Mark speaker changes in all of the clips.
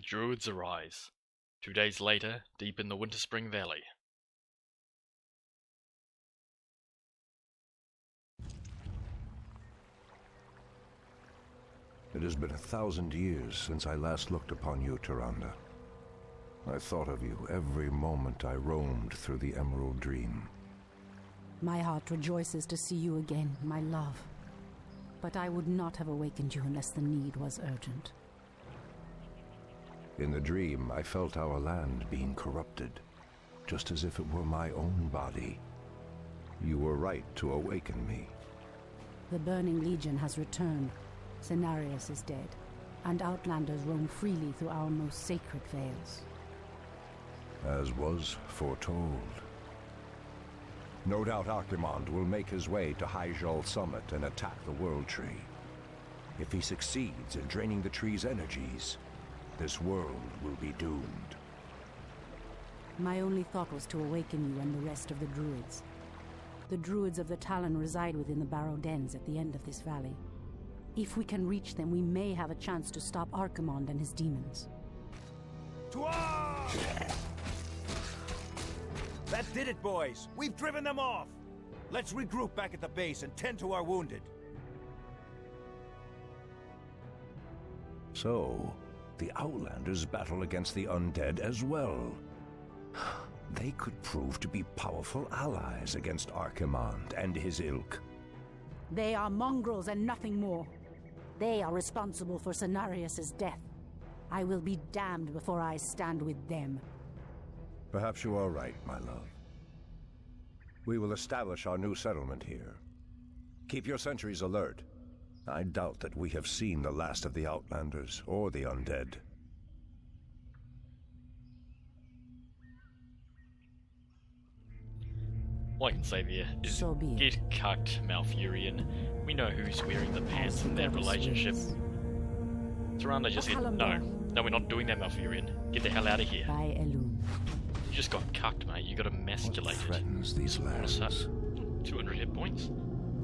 Speaker 1: Druids arise. 2 days later, deep in the Winterspring Valley.
Speaker 2: It has been 1,000 years since I last looked upon you, Tyrande. I thought of you every moment I roamed through the Emerald Dream.
Speaker 3: My heart rejoices to see you again, my love. But I would not have awakened you unless the need was urgent.
Speaker 2: In the dream, I felt our land being corrupted, just as if it were my own body. You were right to awaken me.
Speaker 3: The Burning Legion has returned. Cenarius is dead, and Outlanders roam freely through our most sacred vales.
Speaker 2: As was foretold. No doubt Archimonde will make his way to Hyjal Summit and attack the World Tree. If he succeeds in draining the tree's energies, this world will be doomed.
Speaker 3: My only thought was to awaken you and the rest of the Druids. The Druids of the Talon reside within the Barrow Dens at the end of this valley. If we can reach them, we may have a chance to stop Archimonde and his demons.
Speaker 4: To arms! That did it, boys! We've driven them off! Let's regroup back at the base and tend to our wounded.
Speaker 2: So, the Outlanders battle against the undead as well. They could prove to be powerful allies against Archimonde and his ilk.
Speaker 3: They are mongrels and nothing more. They are responsible for Cenarius' death. I will be damned before I stand with them.
Speaker 2: Perhaps you are right, my love. We will establish our new settlement here. Keep your sentries alert. I doubt that we have seen the last of the Outlanders or the undead.
Speaker 1: All I can say there is
Speaker 3: So be it.
Speaker 1: get cucked, Malfurion. We know who's wearing the pants in that relationship. Tyrande just said, no, we're not doing that, Malfurion. Get the hell out of here.
Speaker 3: By Elune.
Speaker 1: You just got cucked, mate. You got emasculated.
Speaker 2: Threatens these lands.
Speaker 1: 200 hit points.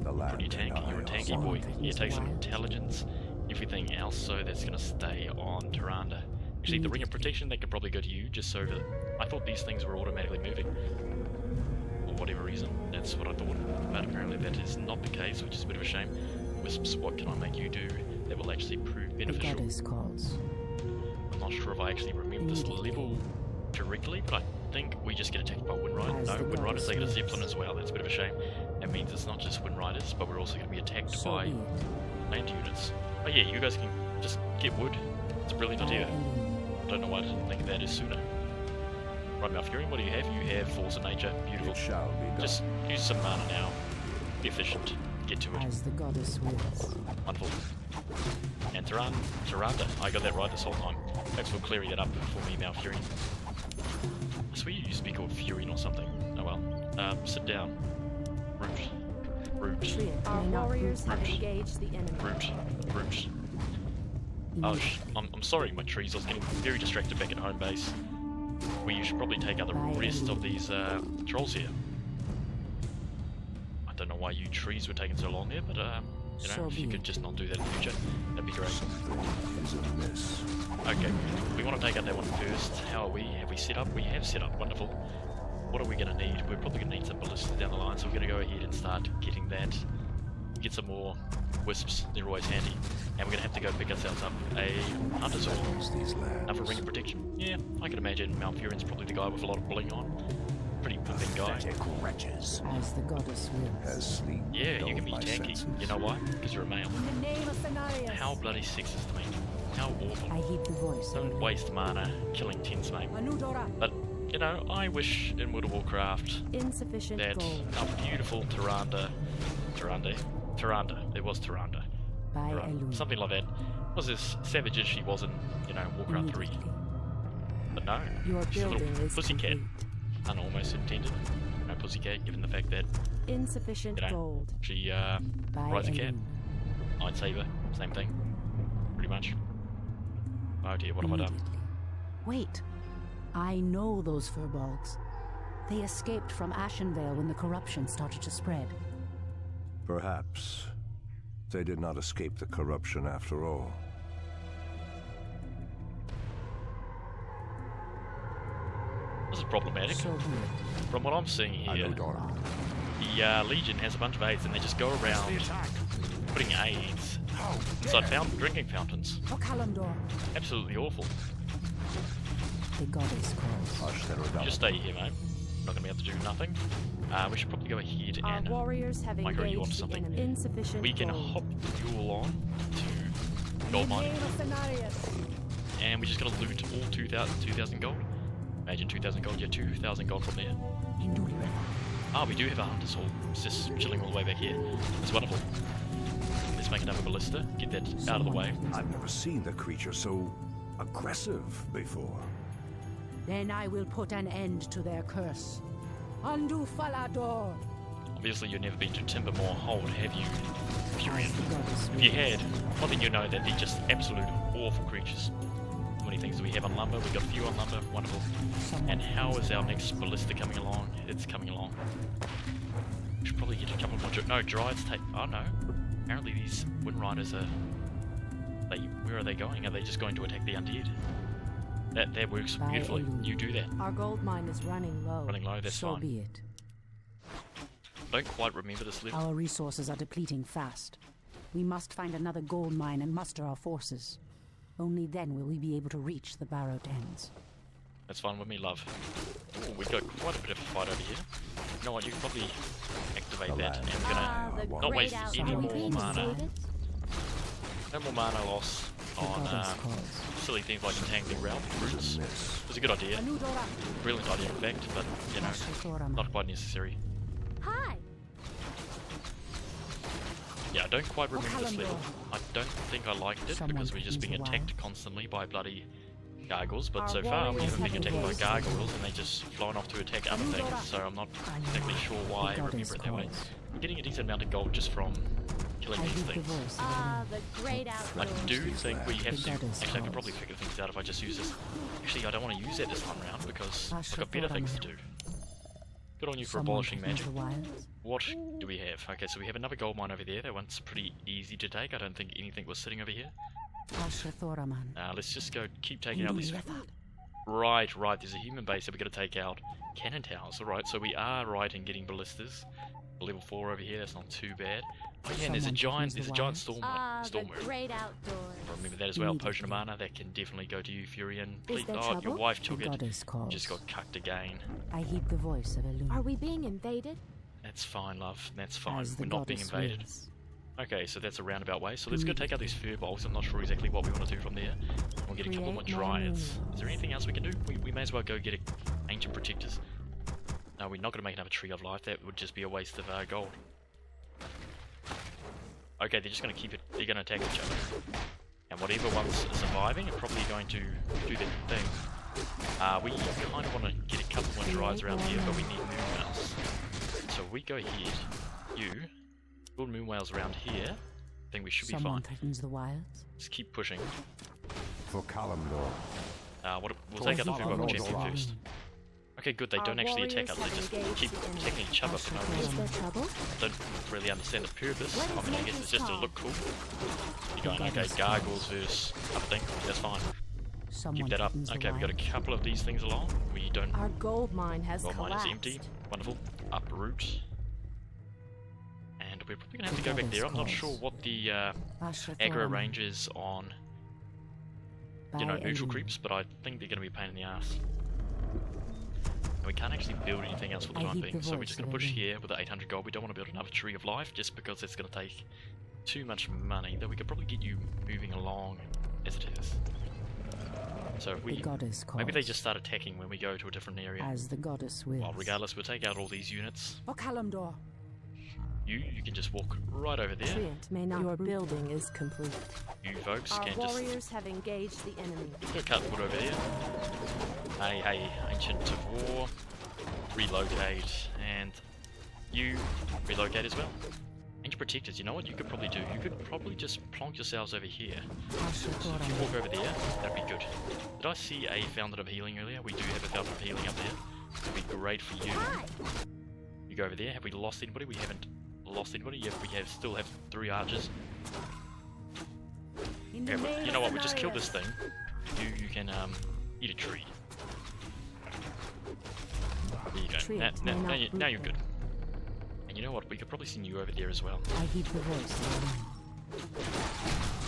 Speaker 2: The land
Speaker 1: Pretty tanky. You're a tanky boy. You take some intelligence. Everything else, so that's going to stay on Tyrande. Actually, the Ring of Protection, that could probably go to you, just so that... I thought these things were automatically moving. For whatever reason, that's what I thought. But apparently that is not the case, which is a bit of a shame. Wisps, what can I make you do that will actually prove beneficial?
Speaker 3: The goddess calls.
Speaker 1: I'm not sure if I actually remember this level directly, but I think we just get attacked by Wind Riders. No, Wind Riders, they get a Zeppelin as well. That's a bit of a shame. That means it's not just Wind Riders, but we're also going to be attacked by land units. Oh yeah, you guys can just get wood. It's a brilliant idea. I don't know why I didn't think of that as sooner. Right, Malfurion, what do you have? You have Force of Nature. Beautiful.
Speaker 2: It shall be done.
Speaker 1: Just use some mana now. Be efficient. Get to it.
Speaker 3: As the goddess wills.
Speaker 1: Wonderful. And Tyrande, I got that right this whole time. Thanks for clearing that up for me, Malfurion. I swear you used to be called Furion or something. Oh well. Sit down. Root.
Speaker 5: Our warriors have engaged the enemy.
Speaker 1: Root. Oh, I'm sorry, my trees. I was getting very distracted back at home base. We should probably take out the rest of these trolls here. I don't know why you trees were taking so long here, but you know, if you could just not do that in the future, that'd be great.
Speaker 2: Something is amiss.
Speaker 1: Okay, we want to take out that one first. How are we? Have we set up? We have set up. Wonderful. What are we going to need? We're probably going to need some ballistas down the line, so we're going to go ahead and start getting that. Get some more wisps. They're always handy. And we're going to have to go pick ourselves up a hunter's sword. Another ring of protection. Yeah, I can imagine Malfurion's probably the guy with a lot of bling on. Pretty pimping guy.
Speaker 2: Wretches.
Speaker 3: As the goddess wills.
Speaker 2: As sleep
Speaker 1: Yeah, you can be
Speaker 2: dulled my
Speaker 1: tanky.
Speaker 2: senses.
Speaker 1: You know why? Because you're a male.
Speaker 5: In the name of Cenarius.
Speaker 1: How bloody sexist, mate. How awful.
Speaker 3: I heed the voice.
Speaker 1: Don't waste mana killing tents, mate. But, you know, I wish in World of Warcraft
Speaker 5: Insufficient
Speaker 1: that
Speaker 5: gold.
Speaker 1: our beautiful Tyrande, there was Tyrande,
Speaker 3: By Elune.
Speaker 1: something like that, was as savage as she was in, you know, Warcraft 3. But no,
Speaker 3: Your
Speaker 1: she's a
Speaker 3: building
Speaker 1: little
Speaker 3: is
Speaker 1: pussycat,
Speaker 3: complete.
Speaker 1: and almost intended, no pussycat, given the fact that,
Speaker 5: Insufficient
Speaker 1: you know,
Speaker 5: gold.
Speaker 1: she
Speaker 3: By
Speaker 1: rides a cat,
Speaker 3: Elune.
Speaker 1: lightsaber, same thing, pretty much. Oh dear, what have I done?
Speaker 3: Immediately. Wait. I know those furbolgs. They escaped from Ashenvale when the corruption started to spread.
Speaker 2: Perhaps they did not escape the corruption after all.
Speaker 1: is problematic.
Speaker 3: So be it.
Speaker 1: From what I'm seeing here, the Legion has a bunch of aids and they just go around putting aids inside drinking fountains.
Speaker 5: For Kalimdor.
Speaker 1: Absolutely awful.
Speaker 3: The goddess calls.
Speaker 1: You just stay here, mate. Not gonna be able to do nothing. We should probably go ahead
Speaker 5: Our
Speaker 1: and
Speaker 5: warriors have
Speaker 1: Micro, you want
Speaker 5: engaged the
Speaker 1: something?
Speaker 5: enemy. Insufficient
Speaker 1: we can
Speaker 5: gold.
Speaker 1: hop the fuel on to gold mining, and we just gotta loot all 2,000 gold. Imagine 2,000 gold, yeah, 2,000 gold from there. Ah, we do have a hunter soul. It's just chilling all the way back here. That's wonderful. Let's make another ballista, get that out of the way.
Speaker 2: I've never seen the creature so aggressive before.
Speaker 3: Then I will put an end to their curse. Undo Falador.
Speaker 1: Obviously, you've never been to Timbermore Hold, have you, Furion?
Speaker 3: The goddess
Speaker 1: If you had, well then you know that they're just absolute awful creatures. How many things do we have on lumber? We've got a few on lumber, wonderful. And how is our next ballista coming along? It's coming along. We should probably get a couple more. No, Druids take. Oh no. Apparently these Wind Riders are. Where are they going? Are they just going to attack the undead? That works beautifully. You do that.
Speaker 5: Our gold mine is running low.
Speaker 1: Running low, that's
Speaker 3: So
Speaker 1: fine.
Speaker 3: be it.
Speaker 1: Don't quite remember this level.
Speaker 3: Our resources are depleting fast. We must find another gold mine and muster our forces. Only then will we be able to reach the Barrow Dens.
Speaker 1: That's fine with me, love. Ooh, we've got quite a bit of a fight over here. You know what, you can probably activate that and we're gonna not waste any more mana. No more mana loss on silly things like entangling route roots. It was a good idea. Brilliant idea in fact, but you know, not quite necessary.
Speaker 5: Hi.
Speaker 1: Yeah, I don't quite remember this level. I don't think I liked it because we're just being attacked constantly by bloody gargoyles, but so far we haven't been attacked by gargoyles and they just flown off to attack other things, so I'm not exactly sure why I remember it that way. I'm getting a decent amount of gold just from killing these things.
Speaker 5: The great outdoors.
Speaker 1: I do think we have to, actually I could probably figure things out if I just use this. Actually I don't want to use that this time around because I've got better things to do. Good on you for abolishing magic. What do we have? Okay, so we have another gold mine over there. That one's pretty easy to take. I don't think anything was sitting over here. Let's just go keep taking out these. Right, there's a human base that we're going to take out. Cannon towers, alright, so we are right in getting ballistas. Level 4 over here, that's not too bad. Oh yeah, and there's a giant storm
Speaker 5: Great outdoors.
Speaker 1: Remember that as well. Potion of mana, that can definitely go to you, Furion. Please, oh, your wife took it. Just got cucked again.
Speaker 3: I heed the voice of Illumina.
Speaker 5: Are we being invaded?
Speaker 1: That's fine, love. That's fine. We're not being invaded. Okay, so that's a roundabout way. So let's go take out these fur bolts. I'm not sure exactly what we want to do from there. We'll get a couple more Dryads. Is there anything else we can do? We may as well go get ancient protectors. No, we're not going to make another tree of life. That would just be a waste of gold. Okay, they're just going to keep it. They're going to attack each other. And whatever one's surviving are probably going to do their thing. We kind of want to get a couple more Dryads around here, but we need moon whales. So if we go here, you build moon whales around here. I think we should be fine.
Speaker 3: Threatens the wilds.
Speaker 1: Just keep pushing.
Speaker 2: For Kalimdor.
Speaker 1: We'll take out the Football Champion first. Okay, good, they don't actually attack us, they just keep attacking each other for no reason. Don't really understand the purpose. I mean, I guess it's just to look cool. You're going, okay, gargoyles versus other thing, that's fine. Keep that up. Okay, we've got a couple of these things along. We don't...
Speaker 5: Our gold mine has
Speaker 1: collapsed. Gold mine is empty. Wonderful. Uproot. And we're probably going to have to go back there. I'm not sure what the aggro range is on, you know, neutral creeps, but I think they're going to be a pain in the ass. And we can't actually build anything else for the time being, so we're just going to push here with the 800 gold. We don't want to build another Tree of Life, just because it's going to take too much money, though we could probably get you moving along as it is. So if we, maybe they just start attacking when we go to a different area.
Speaker 3: As the goddess wills.
Speaker 1: Well, regardless, we'll take out all these units.
Speaker 5: For Kalimdor.
Speaker 1: You can just walk right over there.
Speaker 5: Your building is complete.
Speaker 1: You folks
Speaker 5: Our
Speaker 1: can
Speaker 5: warriors have engaged the enemy.
Speaker 1: Just cut wood over here. Hey, Ancient of War. Relocate, and you relocate as well. Ancient Protectors, you know what you could probably do? You could probably just plonk yourselves over here. So if you walk over there, that'd be good. Did I see a Fountain of Healing earlier? We do have a Fountain of Healing up there. That'd be great for you. You go over there. Have we lost anybody? We haven't lost anybody. Yeah, we still have 3 archers. Okay, but you know what? We just kill this thing. You can eat a tree. There you go.
Speaker 5: Treat may not
Speaker 1: Now you're
Speaker 5: root
Speaker 1: good. And you know what? We could probably send you over there as well.
Speaker 3: I heed the voice of the wind.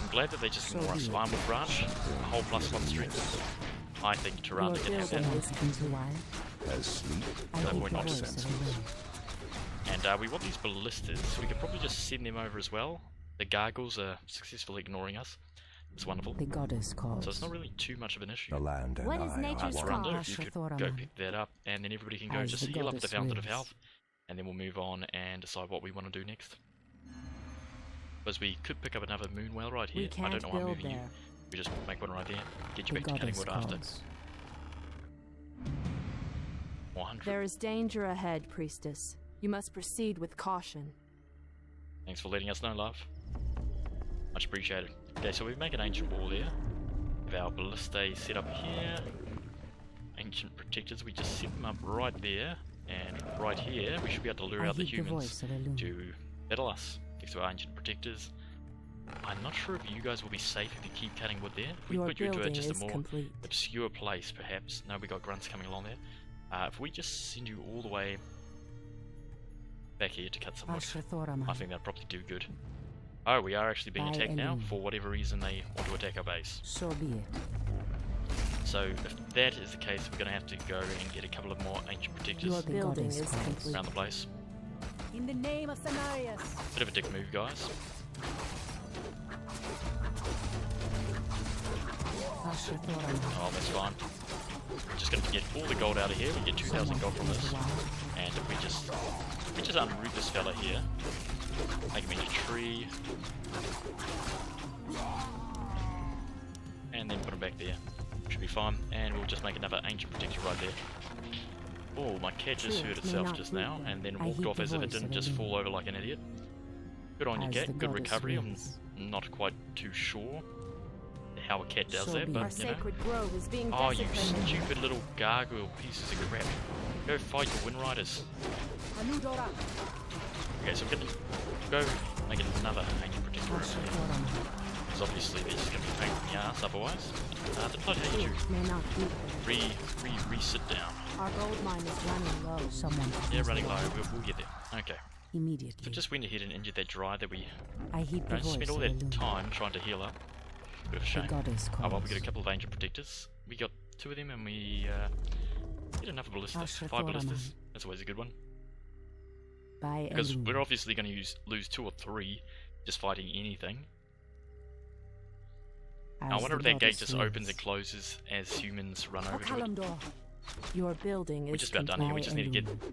Speaker 1: I'm glad that they just ignore us. Armor branch, a whole +1 strength. I think Tyrande can have that.
Speaker 2: As sleep
Speaker 3: I
Speaker 1: No
Speaker 3: heed
Speaker 1: point
Speaker 3: the
Speaker 1: not
Speaker 3: voice of the wind.
Speaker 1: And we want these ballistas, so we could probably just send them over as well. The gargoyles are successfully ignoring us. It's wonderful.
Speaker 3: The goddess calls.
Speaker 1: So it's not really too much of an issue.
Speaker 2: the land and
Speaker 5: What is
Speaker 2: I
Speaker 5: nature's
Speaker 2: are
Speaker 5: call?
Speaker 2: one.
Speaker 1: Tyrande, if you could go pick that up, and then everybody can go
Speaker 3: As
Speaker 1: just
Speaker 3: the
Speaker 1: heal up at the
Speaker 3: goddess
Speaker 1: Fountain of
Speaker 3: wills.
Speaker 1: Health, and then we'll move on and decide what we want to do next. Because we could pick up another moon whale right here.
Speaker 5: We
Speaker 1: I
Speaker 5: can't
Speaker 1: don't know why I'm
Speaker 5: build
Speaker 1: moving you.
Speaker 5: there.
Speaker 1: We just make one right there. Get you
Speaker 3: The
Speaker 1: back to
Speaker 3: goddess
Speaker 1: Canningwood after.
Speaker 3: calls.
Speaker 1: 100.
Speaker 5: There is danger ahead, priestess. You must proceed with caution.
Speaker 1: Thanks for letting us know, love. Much appreciated. Okay, so we make an ancient wall there. With our ballistae set up here. Ancient protectors, we just set them up right there. And right here, we should be able to lure
Speaker 3: I
Speaker 1: out the
Speaker 3: heed the
Speaker 1: humans
Speaker 3: voice of Illumin.
Speaker 1: to battle us. Next to our ancient protectors. I'm not sure if you guys will be safe if you keep cutting wood there. If we
Speaker 5: Your
Speaker 1: put you into
Speaker 5: building
Speaker 1: just a
Speaker 5: is
Speaker 1: more
Speaker 5: complete.
Speaker 1: obscure place, perhaps. No, we got grunts coming along there. If we just send you all the way back here to cut some wood, I think that'd probably do good. Oh, we are actually being
Speaker 3: By
Speaker 1: attacked now.
Speaker 3: Illumin.
Speaker 1: For whatever reason, they want to attack our base.
Speaker 3: So be it.
Speaker 1: So if that is the case, we're going to have to go and get a couple of more ancient protectors
Speaker 5: Your
Speaker 3: The
Speaker 5: building
Speaker 3: goddess
Speaker 5: is
Speaker 3: calls.
Speaker 5: complete.
Speaker 1: around the place.
Speaker 5: In the name of Cenarius.
Speaker 1: Bit of a dick move, guys. Oh, that's fine. We're just going to get all the gold out of here. We get 2,000 gold from this. And if we just unroot this fella here, make him into a tree, and then put him back there. Should be fine. And we'll just make another ancient protector right there. Oh, my cat just
Speaker 5: True,
Speaker 1: hurt
Speaker 5: it may
Speaker 1: itself
Speaker 5: not
Speaker 1: just
Speaker 5: root
Speaker 1: now,
Speaker 5: there.
Speaker 1: and then
Speaker 3: I
Speaker 1: walked
Speaker 3: heed
Speaker 1: off
Speaker 3: the
Speaker 1: as if it
Speaker 3: voice
Speaker 1: didn't
Speaker 3: of
Speaker 1: just
Speaker 3: Illumin.
Speaker 1: fall over like an idiot. Good on you,
Speaker 3: As the
Speaker 1: cat. Good
Speaker 3: goddess
Speaker 1: recovery. I'm
Speaker 3: wills.
Speaker 1: not quite too sure how a cat does
Speaker 3: So
Speaker 1: that,
Speaker 3: be
Speaker 5: Our
Speaker 1: but you know.
Speaker 5: sacred grove is being
Speaker 1: Oh, you
Speaker 5: desecrated.
Speaker 1: stupid little gargoyle pieces of crap. Go fight your Wind Riders. Okay, so we're gonna go make another ancient protector over here. Because obviously they're just gonna be a pain in the ass otherwise. The blood hate you.
Speaker 5: Truth may not root there.
Speaker 1: Re-sit down.
Speaker 5: Our gold mine is running low.
Speaker 3: Someone
Speaker 1: Yeah, running low. We'll get there. Okay.
Speaker 3: immediately.
Speaker 1: So just went ahead and injured that dry that we
Speaker 3: I heed the voice
Speaker 1: spent all
Speaker 3: of
Speaker 1: that
Speaker 3: Illumin.
Speaker 1: time trying to heal up. Bit of a
Speaker 3: The
Speaker 1: shame.
Speaker 3: goddess
Speaker 1: Oh well, we
Speaker 3: calls.
Speaker 1: got a couple of ancient protectors. We got 2 of them and we get another ballista. 5
Speaker 3: Ashrathorama.
Speaker 1: ballistas. That's always a good one.
Speaker 3: By
Speaker 1: Because
Speaker 3: Illumin.
Speaker 1: we're obviously going to lose 2 or 3 just fighting anything. I
Speaker 3: As
Speaker 1: wonder
Speaker 3: the
Speaker 1: if that gate
Speaker 3: goddess
Speaker 1: just opens and
Speaker 3: wills.
Speaker 1: closes as humans run over to it.
Speaker 5: Your building
Speaker 1: We're
Speaker 5: is
Speaker 1: just about done here. We
Speaker 3: By
Speaker 1: just need to get
Speaker 3: Illumin.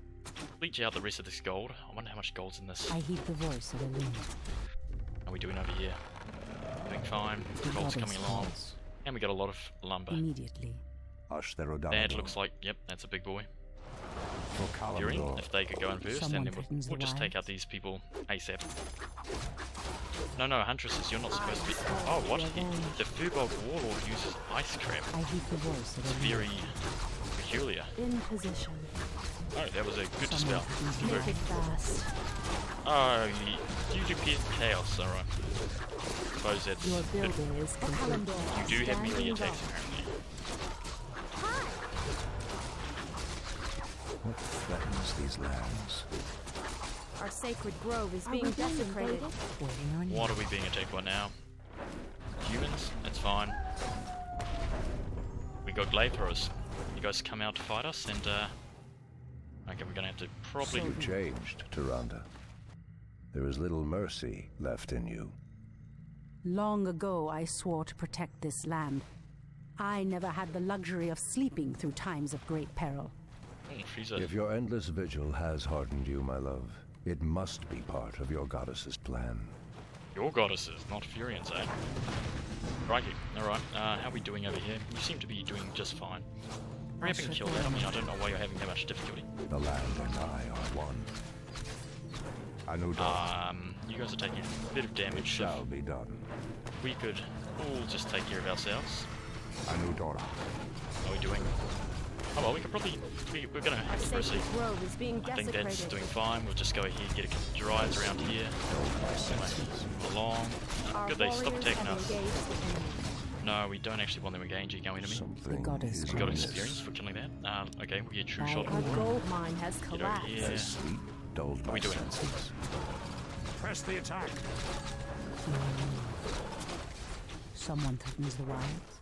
Speaker 1: bleach out the rest of this gold. I wonder how much gold's in this.
Speaker 3: I heed the voice of Illumin.
Speaker 1: How are we doing over here? Doing fine.
Speaker 3: The
Speaker 1: Gold's
Speaker 3: goddess
Speaker 1: coming along.
Speaker 3: calls.
Speaker 1: And we got a lot of lumber.
Speaker 3: Immediately.
Speaker 1: That looks like, yep, that's a big boy.
Speaker 2: For
Speaker 1: Fury,
Speaker 2: Kalimdor,
Speaker 1: if they could go in first,
Speaker 3: Someone
Speaker 1: and then
Speaker 3: threatens
Speaker 1: we'll
Speaker 3: the
Speaker 1: just take out
Speaker 3: wilds.
Speaker 1: these people ASAP. No, Huntresses, you're not supposed to be. Oh, what? The Furbolg Warlord uses ice crab.
Speaker 3: I heed the voice of
Speaker 1: It's
Speaker 3: Illumin.
Speaker 1: very peculiar.
Speaker 5: in position.
Speaker 1: Oh, that was a good
Speaker 3: Someone
Speaker 1: dispel.
Speaker 3: threatens the
Speaker 5: Make
Speaker 3: wilds.
Speaker 5: it fast.
Speaker 1: Oh, you do chaos, alright. Suppose that's.
Speaker 5: Your
Speaker 1: but
Speaker 5: building is complete.
Speaker 1: you do have melee attacks apparently.
Speaker 2: what threatens these lands?
Speaker 5: Our sacred grove is being desecrated.
Speaker 3: Waiting on you.
Speaker 1: What are we being attacked by now? Humans? That's fine. We got glaive throwers. You guys come out to fight us, and okay, we're gonna have to probably.
Speaker 2: You've changed, Tyrande. There is little mercy left in you.
Speaker 3: Long ago, I swore to protect this land. I never had the luxury of sleeping through times of great peril.
Speaker 1: She's a.
Speaker 2: If your endless vigil has hardened you, my love, it must be part of your goddess's plan.
Speaker 1: Your goddesses, not Furians, eh? Crikey. Alright, how are we doing over here? You seem to be doing just fine. Hurry up and kill that. I mean, I don't know why you're having that much difficulty.
Speaker 2: The land and I are one. Anudar,
Speaker 1: You guys are taking a bit of damage.
Speaker 2: it shall be done.
Speaker 1: We could all just take care of ourselves.
Speaker 2: Anudora,
Speaker 1: How are we doing? Oh well, we could probably. We're gonna
Speaker 5: Our
Speaker 1: have to
Speaker 5: sacred
Speaker 1: proceed.
Speaker 5: grove is being
Speaker 1: I think
Speaker 5: desecrated.
Speaker 1: that's doing fine. We'll just go ahead and get a couple of Druids around here. Move along.
Speaker 5: Our
Speaker 1: Good, they stopped
Speaker 5: warriors
Speaker 1: attacking
Speaker 5: have
Speaker 1: us.
Speaker 5: engaged the enemy.
Speaker 1: No, we don't actually want them engaging our enemy.
Speaker 2: Something
Speaker 3: goddess
Speaker 2: is
Speaker 1: We got
Speaker 2: amiss.
Speaker 1: experience for killing that. Okay, we get true
Speaker 3: Our
Speaker 1: shot.
Speaker 5: Our gold mine has
Speaker 1: Get over
Speaker 5: collapsed.
Speaker 1: here.
Speaker 2: As sleep dulled
Speaker 1: What are
Speaker 2: my
Speaker 1: we doing?
Speaker 2: senses.
Speaker 4: Press the attack.
Speaker 3: Someone threatens the wilds.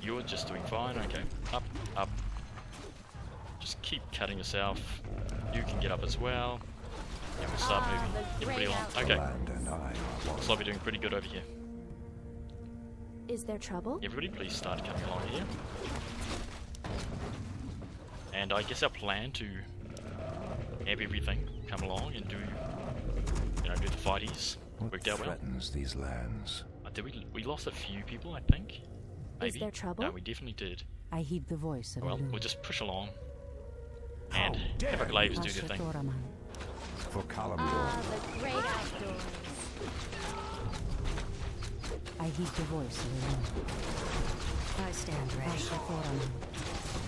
Speaker 1: You're just doing fine. Okay, up, up. Just keep cutting yourself. You can get up as well. And we'll start moving. Get pretty long.
Speaker 2: The
Speaker 1: Okay,
Speaker 2: land and I are one.
Speaker 1: looks like we're doing pretty good over here.
Speaker 5: Is there trouble?
Speaker 1: Everybody, please start coming along here. And I guess our plan to have everything come along and do, you know, do the fighties
Speaker 2: What
Speaker 1: worked out well.
Speaker 2: threatens these lands?
Speaker 1: Did we lost a few people, I think. Maybe.
Speaker 5: there trouble?
Speaker 1: No, we definitely did.
Speaker 3: I heed the voice of
Speaker 1: Well,
Speaker 3: Illumin.
Speaker 1: we'll just push along and
Speaker 2: dare
Speaker 1: have our
Speaker 2: you.
Speaker 1: glaives do their thing.
Speaker 3: Ashatoraman.
Speaker 2: For Kalimdor,
Speaker 5: The great outdoors.
Speaker 3: I heed the voice of Illumin. I stand ready. Ashatoraman.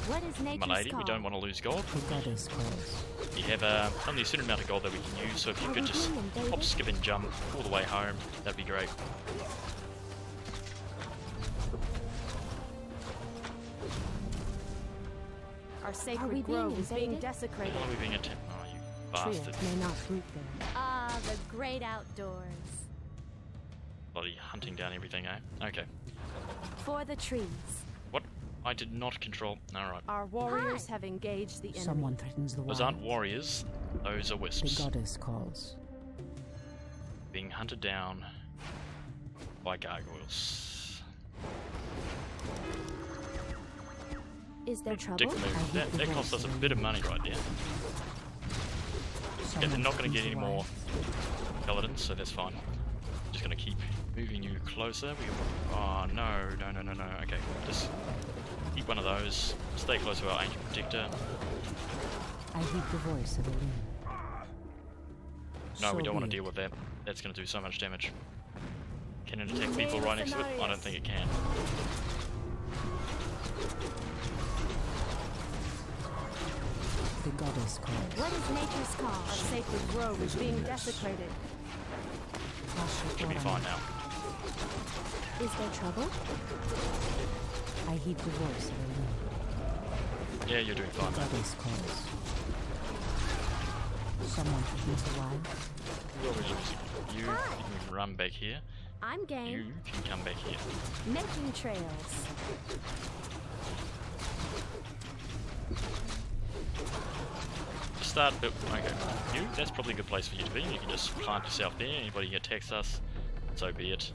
Speaker 5: What is nature's
Speaker 1: My lady,
Speaker 5: call?
Speaker 1: we don't want to lose gold.
Speaker 3: The goddess calls.
Speaker 1: We have only a certain amount of gold that we can use, so if you could just hop, skip and jump all the way home, that'd be great.
Speaker 5: Our
Speaker 6: Are we
Speaker 5: sacred
Speaker 6: being
Speaker 5: grove is being
Speaker 6: invaded?
Speaker 5: desecrated.
Speaker 1: Why are we being attacked? Oh, you bastards.
Speaker 3: Triot may not root there.
Speaker 6: Ah, the great outdoors.
Speaker 1: Bloody hunting down everything, eh? Okay.
Speaker 5: For the trees.
Speaker 1: What? I did not control. Alright.
Speaker 5: Our warriors have engaged the enemy.
Speaker 3: Someone threatens the
Speaker 1: Those
Speaker 3: wild.
Speaker 1: aren't warriors, those are
Speaker 3: The
Speaker 1: wisps.
Speaker 3: goddess calls.
Speaker 1: Being hunted down by gargoyles.
Speaker 5: Is there
Speaker 1: Dick
Speaker 5: trouble?
Speaker 1: move. That cost us a bit of money right there. Yeah, they're
Speaker 3: Someone
Speaker 1: not going to
Speaker 3: threatens
Speaker 1: get
Speaker 3: the
Speaker 1: any more
Speaker 3: wild.
Speaker 1: paladins, so that's fine. Just going to keep moving you closer. Oh, no. Okay, just keep one of those. Stay close to our ancient protector.
Speaker 3: I heed the voice of Illumin.
Speaker 1: No, we
Speaker 3: So
Speaker 1: don't want to
Speaker 3: be
Speaker 1: deal
Speaker 3: it.
Speaker 1: with that. That's going to do so much damage. Can it attack people right next to it? I don't think it can.
Speaker 3: The goddess calls.
Speaker 5: What is nature's call? Our sacred grove is being desecrated.
Speaker 1: Should be fine now.
Speaker 5: Is there trouble?
Speaker 3: I heed the voice of Illumin.
Speaker 1: Yeah, you're doing fine
Speaker 3: The
Speaker 1: now.
Speaker 3: goddess calls. Someone threatens the wild.
Speaker 1: You're really losing. You can run back here.
Speaker 5: I'm game.
Speaker 1: You can come back here.
Speaker 5: Making trails.
Speaker 1: Start, but okay. You, that's probably a good place for you to be. You can just plant yourself there. Anybody who attacks us, so be it.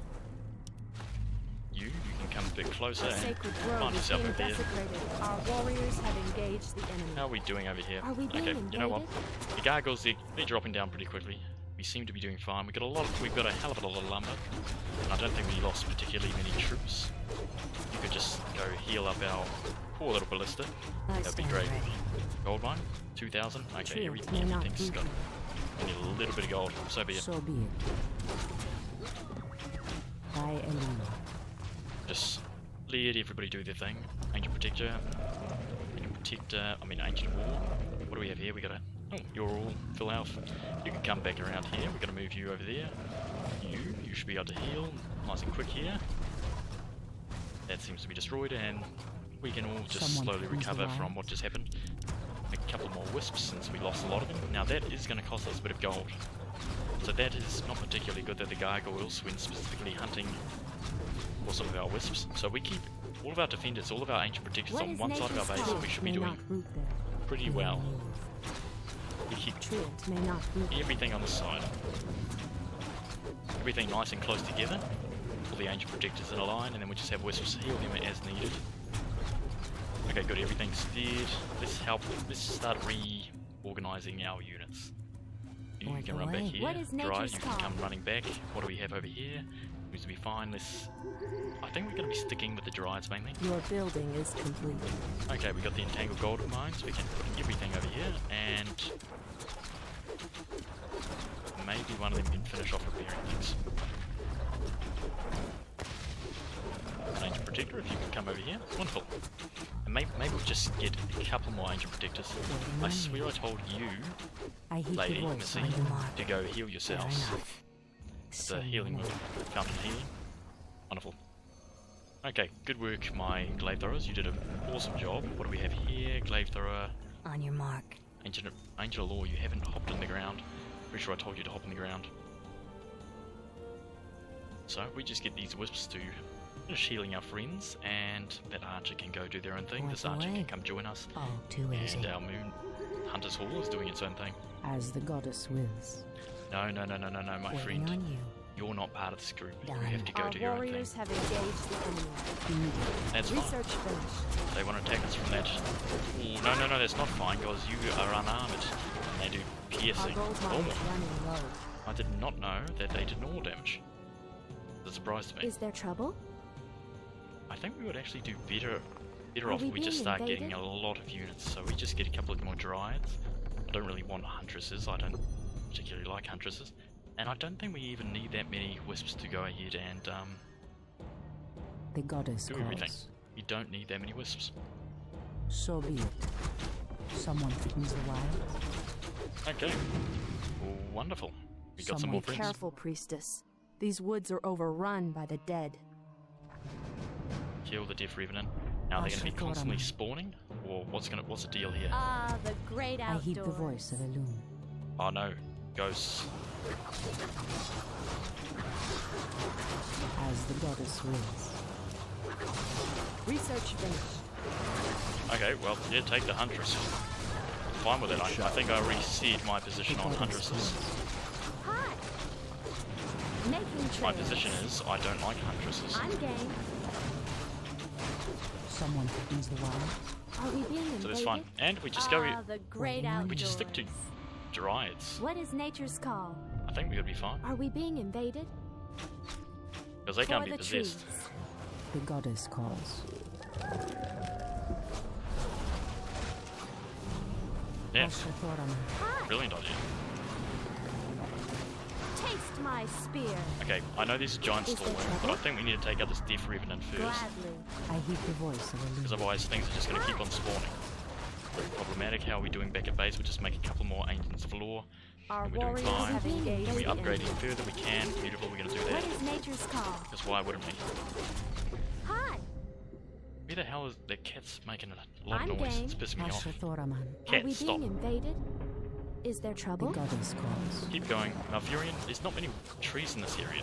Speaker 1: You can come a bit closer
Speaker 5: Our
Speaker 1: and
Speaker 5: sacred
Speaker 1: plant
Speaker 5: grove is
Speaker 1: yourself
Speaker 5: being
Speaker 1: over there.
Speaker 5: desecrated. Our warriors have engaged the enemy.
Speaker 1: How are we doing over here?
Speaker 5: Are we being
Speaker 1: Okay, you know what?
Speaker 5: invaded?
Speaker 1: The gargoyles, they're dropping down pretty quickly. We seem to be doing fine. We've got a hell of a lot of lumber, and I don't think we lost particularly many troops. You could just go heal up our poor little ballista. That'd be great. Gold mine, 2,000. Okay,
Speaker 3: Triot may not
Speaker 1: everything's
Speaker 3: root
Speaker 1: got.
Speaker 3: there.
Speaker 1: We need a little bit of gold. So be it.
Speaker 3: So be it. By Illumin.
Speaker 1: Just let everybody do their thing. Ancient Protector. Ancient War. What do we have here? We got a. Oh, you're all full health. You can come back around here. We're going to move you over there. You should be able to heal nice and quick here. That seems to be destroyed, and we can all just
Speaker 3: Someone
Speaker 1: slowly
Speaker 3: threatens the
Speaker 1: recover from
Speaker 3: wild.
Speaker 1: what just happened. Make a couple more wisps since we lost a lot of them. Now that is going to cost us a bit of gold. So that is not particularly good that the gargoyles, when specifically hunting for some of our wisps. So we keep all of our defenders, all of our ancient protectors
Speaker 5: What
Speaker 1: on
Speaker 5: is
Speaker 1: one side of our
Speaker 5: nature's
Speaker 1: base,
Speaker 5: call?
Speaker 1: and we should be
Speaker 3: May
Speaker 1: doing
Speaker 3: not root there.
Speaker 1: pretty well. We keep
Speaker 3: Triot may not root there.
Speaker 1: everything on the side. Everything nice and close together. All the ancient protectors in a line, and then we just have wisps heal them as needed. Okay, good, everything's steered. Let's start reorganizing our units. You
Speaker 3: Point
Speaker 1: can run back
Speaker 3: away.
Speaker 1: here.
Speaker 5: What is
Speaker 1: Dry,
Speaker 5: nature's
Speaker 1: you can
Speaker 5: call?
Speaker 1: come running back. What do we have over here? Seems to be fine. I think we're going to be sticking with the Druids mainly.
Speaker 5: Your building is complete.
Speaker 1: Okay, we got the entangled gold mines. We can put everything over here, and maybe one of them can finish off repairing things. An ancient protector, if you can come over here. Wonderful. And maybe we'll just get a couple more ancient protectors. I swear I told you,
Speaker 3: I heed
Speaker 1: lady,
Speaker 3: the voice
Speaker 1: Missy,
Speaker 3: of Illumin.
Speaker 1: to go heal yourselves.
Speaker 3: Fair enough.
Speaker 1: It's
Speaker 3: Say
Speaker 1: a healing
Speaker 3: no
Speaker 1: move.
Speaker 3: more.
Speaker 1: Fountain healing. Wonderful. Okay, good work, my glaive throwers. You did an awesome job. What do we have here? Glaive thrower.
Speaker 3: On your mark.
Speaker 1: Angel of Law, you haven't hopped in the ground. Pretty sure I told you to hop in the ground. So, we just get these wisps to finish healing our friends, and that archer can go do their own thing. This archer can come join us.
Speaker 3: Oh, too easy.
Speaker 1: And our Moon Hunter's Hall is doing its own thing.
Speaker 3: As the goddess wills.
Speaker 1: No, my friend.
Speaker 3: On you.
Speaker 1: You're not part of this group.
Speaker 3: Done.
Speaker 1: You have to go
Speaker 5: Our
Speaker 1: do your own thing.
Speaker 5: warriors have engaged the enemy.
Speaker 1: That's fine.
Speaker 5: Research finished.
Speaker 1: They want to attack us from that. Ooh, no, that's not fine, because you are unarmored. And they do
Speaker 5: Our
Speaker 1: piercing.
Speaker 5: gold mine is running low.
Speaker 1: I did not know that they did normal damage. It's a surprise to me.
Speaker 5: Is there trouble?
Speaker 1: I think we would actually do better
Speaker 5: Are
Speaker 1: off
Speaker 5: we
Speaker 1: if we just
Speaker 5: being
Speaker 1: start
Speaker 5: invaded?
Speaker 1: getting a lot of units. So we just get a couple of more Druids. I don't really want huntresses. I don't particularly like huntresses. And I don't think we even need that many wisps to go ahead and
Speaker 3: The goddess
Speaker 1: do
Speaker 3: calls.
Speaker 1: everything. We don't need that many wisps.
Speaker 3: So be it. Someone threatens the wild.
Speaker 1: Okay. Wonderful. We got some more
Speaker 5: Be
Speaker 1: friends.
Speaker 5: careful, priestess. These woods are overrun by the dead.
Speaker 1: Kill the Death Revenant. Now they're going to be constantly spawning? Or what's the deal here?
Speaker 6: Ah, the great
Speaker 3: I
Speaker 6: outdoors.
Speaker 3: heed the voice of Elune.
Speaker 1: Oh no. Ghosts.
Speaker 3: As the goddess wills.
Speaker 5: Research finished.
Speaker 1: Okay, well, yeah, take the Huntress. Fine with it. I think I already seed my position on Huntresses.
Speaker 6: Hi. Making trade.
Speaker 1: My position is, I don't like Huntresses.
Speaker 6: I'm game.
Speaker 3: Someone threatens the wild.
Speaker 6: Are we being invaded?
Speaker 1: So that's fine. And we just go,
Speaker 6: Ah, the great outdoors.
Speaker 1: we just stick to Druids.
Speaker 6: What is nature's call?
Speaker 1: I think we could be fine.
Speaker 6: Are we being invaded?
Speaker 1: Because they can't
Speaker 6: For
Speaker 1: be
Speaker 6: the
Speaker 1: possessed.
Speaker 6: trees.
Speaker 3: The goddess calls.
Speaker 1: Yeah,
Speaker 3: Ashrathoram.
Speaker 6: Hi.
Speaker 1: brilliant idea.
Speaker 6: Taste my spear.
Speaker 1: Okay, I know these are giant
Speaker 6: Is there
Speaker 1: storm, but I
Speaker 6: trouble?
Speaker 1: think we need to take out this Death Revenant first.
Speaker 6: Gladly.
Speaker 3: I heed the voice of
Speaker 1: Because
Speaker 3: Elune.
Speaker 1: otherwise things are just going to keep on spawning. Very problematic. How are we doing back at base? We'll just make a couple more Ancients of Law.
Speaker 5: Our
Speaker 1: And we're doing
Speaker 5: warriors
Speaker 1: fine.
Speaker 5: have engaged
Speaker 1: Can we
Speaker 5: the
Speaker 1: upgrade
Speaker 5: enemy.
Speaker 1: it further? We can. Beautiful, we're going to do
Speaker 6: What
Speaker 1: that.
Speaker 6: is nature's call?
Speaker 1: Because why wouldn't we?
Speaker 6: Hi.
Speaker 1: Where the hell is the cat's making a lot of
Speaker 6: I'm
Speaker 1: noise?
Speaker 6: game.
Speaker 1: It's pissing me off.
Speaker 3: Ashrathoraman.
Speaker 6: Are
Speaker 1: Cat,
Speaker 6: we
Speaker 1: stop.
Speaker 6: being invaded? Is there
Speaker 3: The
Speaker 6: trouble?
Speaker 3: goddess calls.
Speaker 1: Keep going. Malfurion, there's not many trees in this area.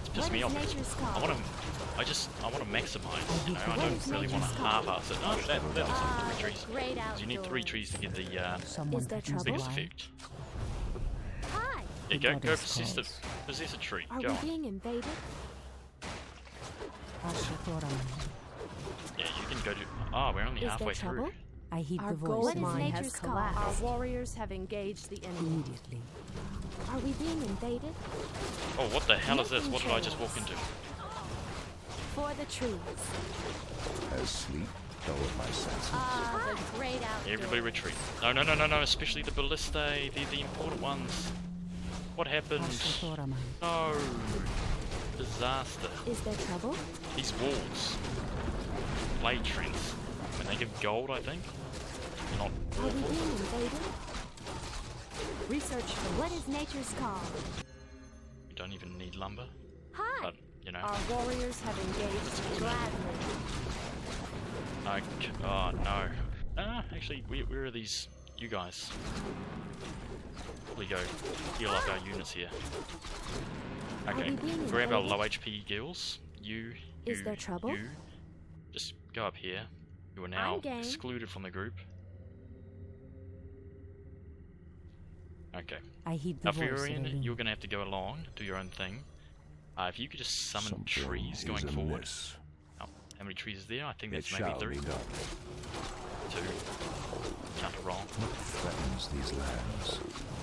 Speaker 1: It's
Speaker 6: What
Speaker 1: pissing me
Speaker 6: is
Speaker 1: off.
Speaker 6: nature's call?
Speaker 1: I want to maximize, you know, I
Speaker 6: What
Speaker 1: don't
Speaker 6: is
Speaker 1: really want to
Speaker 6: nature's call?
Speaker 1: half-ass it. No, that looks
Speaker 6: Ah,
Speaker 1: like 3
Speaker 6: the
Speaker 1: trees.
Speaker 6: great
Speaker 1: 'Cause you need 3
Speaker 6: outdoors.
Speaker 1: trees to get the
Speaker 3: Someone
Speaker 6: Is there
Speaker 3: threatens the
Speaker 6: trouble?
Speaker 1: biggest
Speaker 3: wild.
Speaker 1: effect.
Speaker 6: Hi.
Speaker 1: There you
Speaker 3: The
Speaker 1: go, go
Speaker 3: goddess
Speaker 1: possess a tree.
Speaker 6: Are
Speaker 1: Go
Speaker 6: we
Speaker 1: on.
Speaker 6: being invaded?
Speaker 3: Ashrathoraman.
Speaker 1: Yeah, you can go do... Oh, we're only
Speaker 6: Is there
Speaker 1: halfway through.
Speaker 6: trouble?
Speaker 3: I heed
Speaker 5: Our
Speaker 3: the voice
Speaker 5: gold
Speaker 6: What
Speaker 3: of
Speaker 6: is
Speaker 5: mine
Speaker 3: Elune.
Speaker 5: has
Speaker 6: nature's call?
Speaker 5: collapsed. Our
Speaker 6: Our
Speaker 5: warriors have engaged the enemy.
Speaker 3: Immediately.
Speaker 6: Are we being invaded?
Speaker 1: Oh, what the hell is this? What did I just walk into?
Speaker 6: For the trees.
Speaker 2: As sleep dulled my senses.
Speaker 6: Ah, the great outdoors.
Speaker 1: Everybody retreat. No, especially the ballistae. They're the important ones. What happened?
Speaker 3: Ashrathoraman.
Speaker 1: No. Disaster.
Speaker 6: Is there trouble?
Speaker 1: These walls. Blade trends. When they give gold, I think. They're not
Speaker 6: Are we being invaded?
Speaker 5: Research
Speaker 6: What
Speaker 5: finished.
Speaker 6: is nature's call?
Speaker 1: We don't even need lumber.
Speaker 6: Hi.
Speaker 1: But, you know.
Speaker 5: Our warriors have engaged the enemy.
Speaker 6: Gladly.
Speaker 1: Oh, no. Actually, where are these... You guys? Probably go heal up our units here. Okay,
Speaker 6: we being
Speaker 1: grab our
Speaker 6: invaded?
Speaker 1: low HP girls. You,
Speaker 6: Is there trouble?
Speaker 1: you. Just go up here. You are now
Speaker 6: I'm game.
Speaker 1: excluded from the group. Okay.
Speaker 3: I heed the voice of
Speaker 1: Malfurion,
Speaker 3: Elune.
Speaker 1: you're going to have to go along, do your own thing. If you could just summon
Speaker 2: Something
Speaker 1: trees
Speaker 2: is
Speaker 1: going forward.
Speaker 2: amiss.
Speaker 1: Oh, how many trees is there? I think
Speaker 2: It
Speaker 1: that's maybe
Speaker 2: shall
Speaker 1: 3.
Speaker 2: be done.
Speaker 1: 2. Counter wrong.
Speaker 2: What threatens these lands?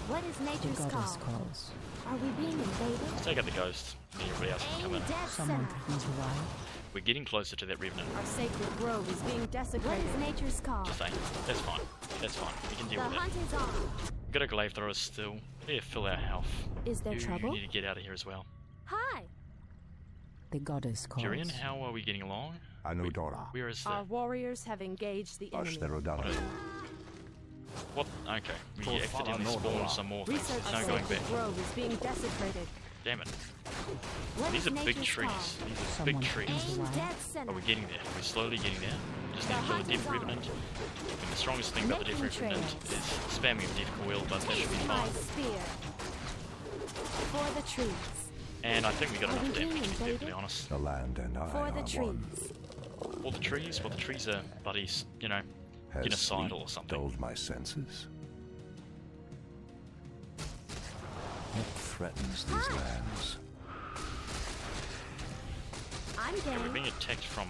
Speaker 6: What is
Speaker 3: The
Speaker 6: nature's
Speaker 3: goddess
Speaker 6: call?
Speaker 3: calls.
Speaker 6: Are we being invaded?
Speaker 1: Take out the ghost. And everybody else can come
Speaker 6: Aim
Speaker 1: in.
Speaker 6: dead
Speaker 3: Someone
Speaker 6: center.
Speaker 3: threatens the wild.
Speaker 1: We're getting closer to that revenant.
Speaker 5: Our sacred grove is being
Speaker 6: What
Speaker 5: desecrated.
Speaker 6: is nature's call?
Speaker 1: Just saying. That's fine. That's fine. We can
Speaker 6: The
Speaker 1: deal with
Speaker 6: hunt
Speaker 1: that.
Speaker 6: is on.
Speaker 1: We've got a glaive thrower still. Yeah, fill our health.
Speaker 6: Is there
Speaker 1: You
Speaker 6: trouble?
Speaker 1: need to get out of here as well.
Speaker 6: Hi.
Speaker 3: The goddess calls.
Speaker 1: Jurian, how are we getting along?
Speaker 2: Anudora.
Speaker 1: Where is
Speaker 5: Our
Speaker 1: the...
Speaker 5: warriors have engaged the enemy.
Speaker 2: Ashtherodana.
Speaker 1: What? Okay. We
Speaker 2: For
Speaker 1: accidentally
Speaker 2: Fala
Speaker 1: spawned
Speaker 2: Nordora.
Speaker 1: some more things.
Speaker 5: Research
Speaker 1: No going back.
Speaker 5: sacred grove is being desecrated.
Speaker 1: Damn it.
Speaker 6: What
Speaker 1: These
Speaker 6: is
Speaker 1: are big
Speaker 6: nature's
Speaker 1: trees.
Speaker 6: call?
Speaker 1: These are
Speaker 3: Someone
Speaker 1: big trees.
Speaker 6: Aim dead
Speaker 1: But
Speaker 6: center.
Speaker 1: we're getting there. We're slowly getting there. Just need to kill the Death Revenant. And the strongest thing about the Death
Speaker 6: Making
Speaker 1: Revenant
Speaker 6: trails.
Speaker 1: is spamming of Death Coil, but that should be
Speaker 6: My
Speaker 1: fine.
Speaker 6: spear. For the trees.
Speaker 1: And I think we got
Speaker 6: Are
Speaker 1: enough
Speaker 6: we being
Speaker 1: damage to be
Speaker 6: invaded?
Speaker 1: perfectly honest.
Speaker 2: The land and I
Speaker 6: For
Speaker 2: are
Speaker 6: the
Speaker 2: one.
Speaker 6: trees.
Speaker 1: Well, the trees are bloody, you know,
Speaker 2: Has
Speaker 1: genocidal
Speaker 2: sleep
Speaker 1: or something.
Speaker 2: dulled my senses? What threatens these lands?
Speaker 6: I'm
Speaker 1: Yeah, we're
Speaker 6: game.
Speaker 1: being attacked from.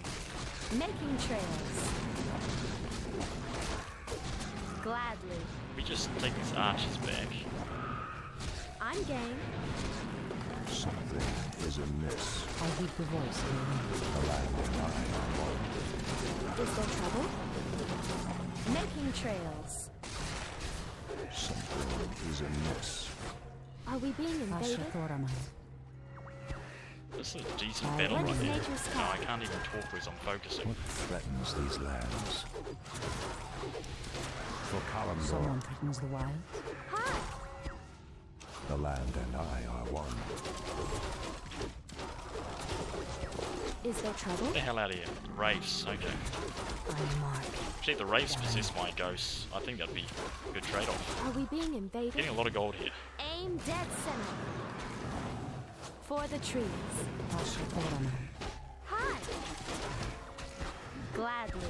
Speaker 6: Making trails. Gladly.
Speaker 1: We just take these archers back.
Speaker 6: I'm game.
Speaker 2: Something is amiss.
Speaker 3: I heed the voice of Illidan.
Speaker 2: The land and I are one.
Speaker 6: Is there trouble? Making trails.
Speaker 2: Something is amiss.
Speaker 6: Are we being invaded?
Speaker 3: Ashrathoraman.
Speaker 1: This is a decent battle
Speaker 6: What
Speaker 1: right
Speaker 6: is
Speaker 1: there.
Speaker 6: nature's
Speaker 1: No, I
Speaker 6: call?
Speaker 1: can't even talk because I'm focusing.
Speaker 2: What threatens these lands? For Kalimdor,
Speaker 3: Someone threatens the wild.
Speaker 6: Hi.
Speaker 2: the land and I are one.
Speaker 6: Is there trouble?
Speaker 1: Get the hell out of here. Wraiths, okay.
Speaker 3: I mark.
Speaker 1: Actually, if the Wraiths possess my ghosts, I think that'd be a good trade-off.
Speaker 6: Are we being invaded?
Speaker 1: Getting a lot of gold here.
Speaker 6: Aim dead center. For the trees.
Speaker 3: Ashrathoraman.
Speaker 6: Hi. Gladly.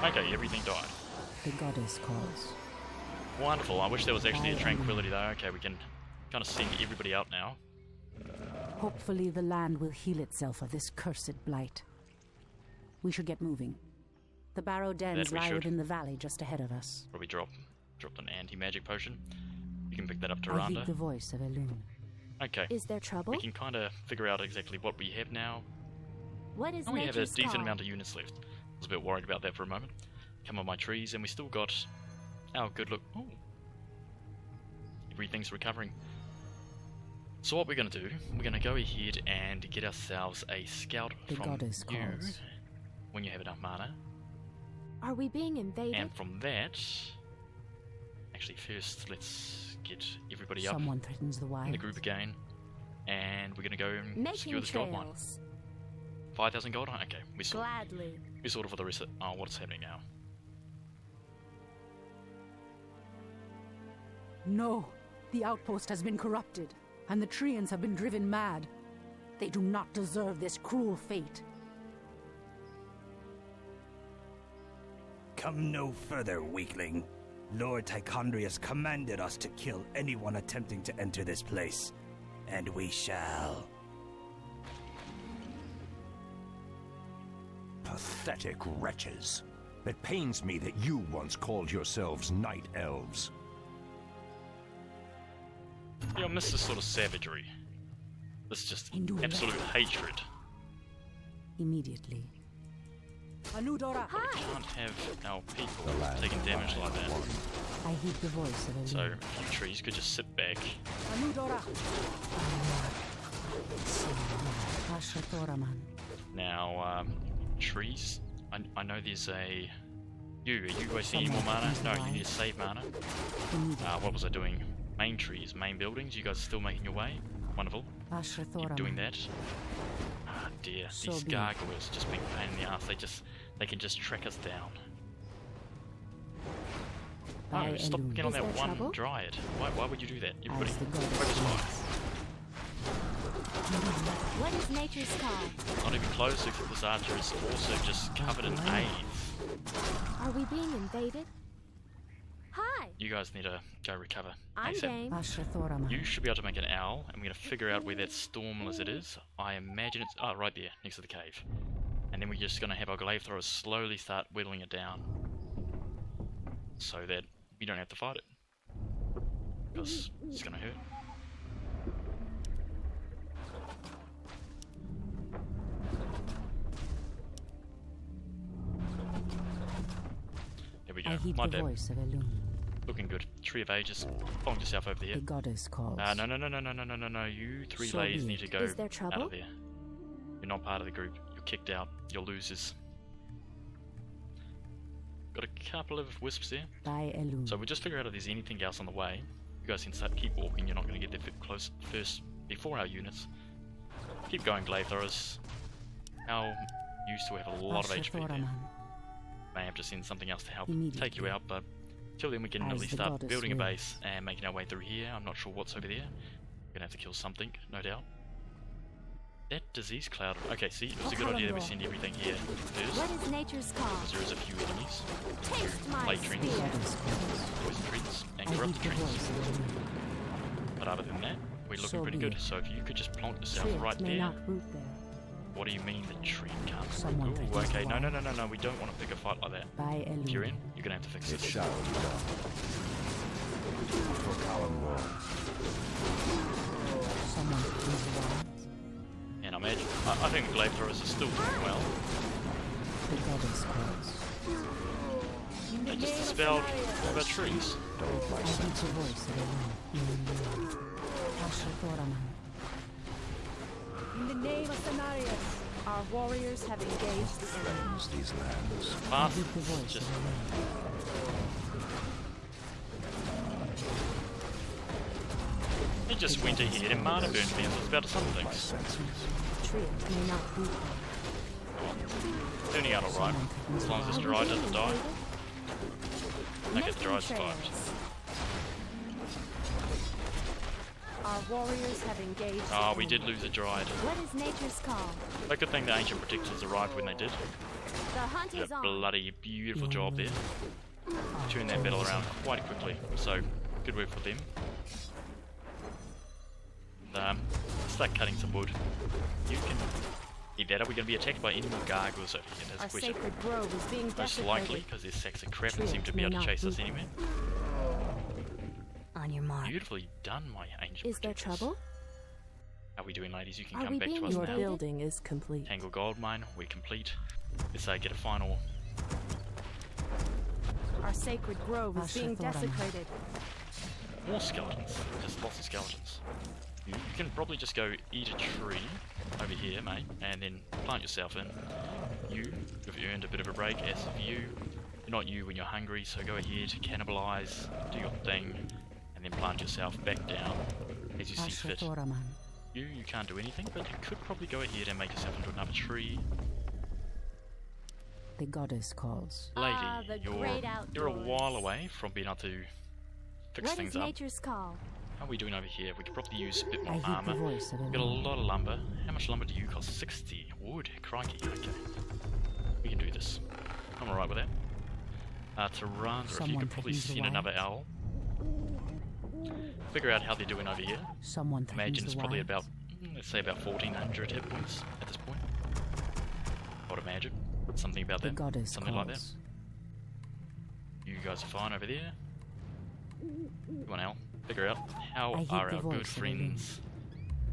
Speaker 1: Okay, everything died.
Speaker 3: The goddess calls.
Speaker 1: Wonderful. I wish there was actually a tranquility though. Okay, we can kind of send everybody out now.
Speaker 3: Hopefully the land will heal itself of this cursed blight. We should get moving. The barrow dens
Speaker 1: That we
Speaker 3: lie
Speaker 1: should.
Speaker 3: within the valley just ahead of us.
Speaker 1: Probably dropped an anti-magic potion. You can pick that up,
Speaker 3: I heed the
Speaker 1: Tyrande.
Speaker 3: voice of Elune.
Speaker 1: Okay,
Speaker 6: Is there trouble?
Speaker 1: we can kind of figure out exactly what we have now.
Speaker 6: What is
Speaker 1: Oh, we have a
Speaker 6: nature's
Speaker 1: decent
Speaker 6: call?
Speaker 1: amount of units left. I was a bit worried about that for a moment. Come on my trees, and we still got our good look. Oh, everything's recovering. So what we're going to do, we're going to go ahead and get ourselves a scout
Speaker 3: The
Speaker 1: from
Speaker 3: goddess
Speaker 1: you,
Speaker 3: calls.
Speaker 1: when you have enough mana.
Speaker 6: Are we being invaded?
Speaker 1: And from that, actually first let's get everybody up
Speaker 3: Someone threatens the wild.
Speaker 1: in the group again. And we're going to go and secure
Speaker 6: Making
Speaker 1: this gold mine.
Speaker 6: trails.
Speaker 1: 5,000 gold? Okay, we saw.
Speaker 6: Gladly.
Speaker 1: We sorted for the rest of... Oh, what's happening now?
Speaker 3: No! The outpost has been corrupted, and the Treants have been driven mad. They do not deserve this cruel fate.
Speaker 7: Come no further, weakling. Lord Tichondrius commanded us to kill anyone attempting to enter this place, and we shall.
Speaker 2: Pathetic wretches. It pains me that you once called yourselves night elves.
Speaker 1: Yeah, I miss this sort of savagery. This just
Speaker 3: Endure
Speaker 1: absolute
Speaker 3: that.
Speaker 1: hatred.
Speaker 3: Immediately. Anudora!
Speaker 6: Hi.
Speaker 1: Can't have our people
Speaker 2: The land
Speaker 1: taking damage
Speaker 2: and I
Speaker 1: like that.
Speaker 2: are one.
Speaker 3: I heed the voice of Elune.
Speaker 1: So, a few trees could just sit back.
Speaker 3: Anudora! Ashrathoraman.
Speaker 1: Now, trees. I know there's a... Are you wasting any more mana? No, you need to save mana. What was I doing? Main trees, main buildings. You guys are still making your way? Wonderful. Keep
Speaker 3: Ashrathoraman.
Speaker 1: doing that. Ah dear,
Speaker 3: So
Speaker 1: these
Speaker 3: be it.
Speaker 1: gargoyles are just being a pain in the ass. They can just track us down.
Speaker 3: By
Speaker 1: No, stop
Speaker 3: Elune.
Speaker 1: getting on
Speaker 6: Is
Speaker 1: that
Speaker 6: there
Speaker 1: one
Speaker 6: trouble?
Speaker 1: Dryad. Why would you do that? Everybody,
Speaker 3: As the goddess
Speaker 1: focus fire.
Speaker 3: calls.
Speaker 6: What is nature's call?
Speaker 1: Not even close, except this archer is also just covered in AIDS.
Speaker 6: Are we being invaded? Hi.
Speaker 1: You guys need to go recover.
Speaker 6: I'm
Speaker 1: ASAP.
Speaker 6: game.
Speaker 3: Ashrathoraman.
Speaker 1: You should be able to make an owl, and we're going to figure out where that storm lizard is. I imagine it's... Oh, right there, next to the cave. And then we're just going to have our glaive throwers slowly start whittling it down. So that you don't have to fight it. Because it's going to hurt. There we go.
Speaker 3: I heed
Speaker 1: My
Speaker 3: the
Speaker 1: bad.
Speaker 3: voice of Elune.
Speaker 1: Looking good. Tree of Ages. Find yourself over there.
Speaker 3: The goddess calls.
Speaker 1: No. You three
Speaker 3: So
Speaker 1: ladies
Speaker 3: be
Speaker 1: need to
Speaker 3: it.
Speaker 1: go
Speaker 6: Is there
Speaker 1: out
Speaker 6: trouble?
Speaker 1: of there. You're not part of the group. You're kicked out. You're losers. Got a couple of wisps there.
Speaker 3: By Elune.
Speaker 1: So we'll just figure out if there's anything else on the way. You guys can start keep walking. You're not going to get there close first before our units. Keep going, glaive throwers. Our used to have a lot of HP there. May have to send something else to help take you out, but till then we can at least start building a base and making our way through here. I'm not sure what's over there. We're gonna have to kill something, no doubt. That disease cloud. Okay, see, it was a good idea that we send everything here first.
Speaker 6: What is nature's call?
Speaker 1: Because there is a few enemies.
Speaker 6: Taste my
Speaker 1: Plague trees, poison trees, and corrupt trees. But other than that, we're looking pretty good. So if you could just plant yourself right there. What do you mean the tree can't? Ooh, okay, no, we don't want to pick a fight like that. If you're in, you're gonna have to fix
Speaker 2: It
Speaker 1: this.
Speaker 2: shall be done. For Kalimdor.
Speaker 1: And I imagine, I think the glaive throwers are still doing well. They just dispelled all of our trees.
Speaker 2: Don't my senses.
Speaker 5: In the name of Cenarius, our warriors have engaged the enemy.
Speaker 2: Cleanse these lands.
Speaker 1: Fast, just... He just went ahead and mana burned me, I was about to summon
Speaker 2: My
Speaker 1: things.
Speaker 2: senses.
Speaker 1: Turning out alright, as long as this Druid doesn't die. Okay, the Druid survived.
Speaker 5: Our warriors have engaged.
Speaker 1: Oh, we did lose a Druid.
Speaker 6: What is nature's call?
Speaker 1: But good thing the Ancient Protectors arrived when they did.
Speaker 6: The hunt
Speaker 1: Did
Speaker 6: is
Speaker 1: a
Speaker 6: on.
Speaker 1: bloody beautiful job there. Turned that battle around quite quickly, so good work for them. Start cutting some wood. You can eat that. Are we going to be attacked by any more gargoyles over here? That's
Speaker 5: Our
Speaker 1: a question.
Speaker 5: sacred grove is being
Speaker 1: Most
Speaker 5: desecrated.
Speaker 1: likely, because their sacks of crap and seem to be able to chase us anywhere.
Speaker 6: On your mark.
Speaker 1: Beautifully done, my Ancient
Speaker 6: Is there
Speaker 1: Protectors.
Speaker 6: trouble?
Speaker 1: How are we doing, ladies? You can
Speaker 6: Are
Speaker 1: come
Speaker 6: we
Speaker 1: back to
Speaker 6: being
Speaker 1: us
Speaker 5: Your
Speaker 1: now.
Speaker 5: building is complete.
Speaker 1: Tangle Gold Mine, we're complete. Let's get a final.
Speaker 5: Our sacred grove is being desecrated.
Speaker 1: More skeletons. Just lots of skeletons. You can probably just go eat a tree over here, mate, and then plant yourself in. You've earned a bit of a break, as of you. You're not you when you're hungry, so go ahead, cannibalise, do your thing, and then plant yourself back down as you see fit. You can't do anything, but you could probably go ahead and make yourself into another tree.
Speaker 3: The goddess calls.
Speaker 6: Ah, the
Speaker 1: Lady,
Speaker 6: great
Speaker 1: you're a
Speaker 6: outdoors.
Speaker 1: while away from being able to fix
Speaker 6: What
Speaker 1: things
Speaker 6: is
Speaker 1: up.
Speaker 6: nature's call?
Speaker 1: How are we doing over here? We could probably use a bit
Speaker 3: I
Speaker 1: more
Speaker 3: heed the
Speaker 1: armour.
Speaker 3: voice of
Speaker 1: Got a
Speaker 3: Illidan.
Speaker 1: lot of lumber. How much lumber do you cost? 60 wood. Crikey. Okay. We can do this. I'm alright with that. Tyrande, if you
Speaker 3: Someone
Speaker 1: could probably
Speaker 3: threatens the
Speaker 1: send another
Speaker 3: wilds.
Speaker 1: owl. Figure out how they're doing over here.
Speaker 3: Someone
Speaker 1: Imagine it's probably
Speaker 3: wilds.
Speaker 1: about, let's say about 1400 hit points at this point. I would imagine. Something about
Speaker 3: The
Speaker 1: that.
Speaker 3: goddess
Speaker 1: Something
Speaker 3: calls.
Speaker 1: like that. You guys are fine over there. Come on, Al. Figure out how
Speaker 3: I heed
Speaker 1: are
Speaker 3: the
Speaker 1: our
Speaker 3: voice
Speaker 1: good
Speaker 3: of
Speaker 1: friends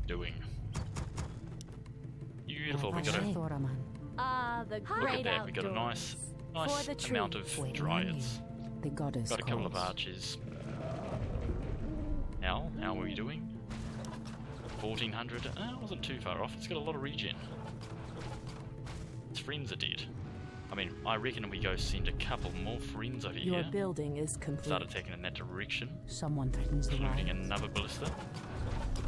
Speaker 1: doing. Beautiful. We got a
Speaker 3: Thoraman.
Speaker 6: Ah, the
Speaker 1: look at
Speaker 6: great
Speaker 1: that. We got a nice
Speaker 6: For the
Speaker 1: amount of
Speaker 6: trees.
Speaker 1: dryads.
Speaker 3: The goddess
Speaker 1: Got a couple of
Speaker 3: calls.
Speaker 1: archers. Al, how are we doing? 1400. It wasn't too far off. It's got a lot of regen. Its friends are dead. I mean, I reckon we go send a couple more friends over
Speaker 5: Your
Speaker 1: here.
Speaker 5: building is complete.
Speaker 1: Start attacking in that direction,
Speaker 3: Someone threatens the
Speaker 1: including
Speaker 3: wilds.
Speaker 1: another ballista.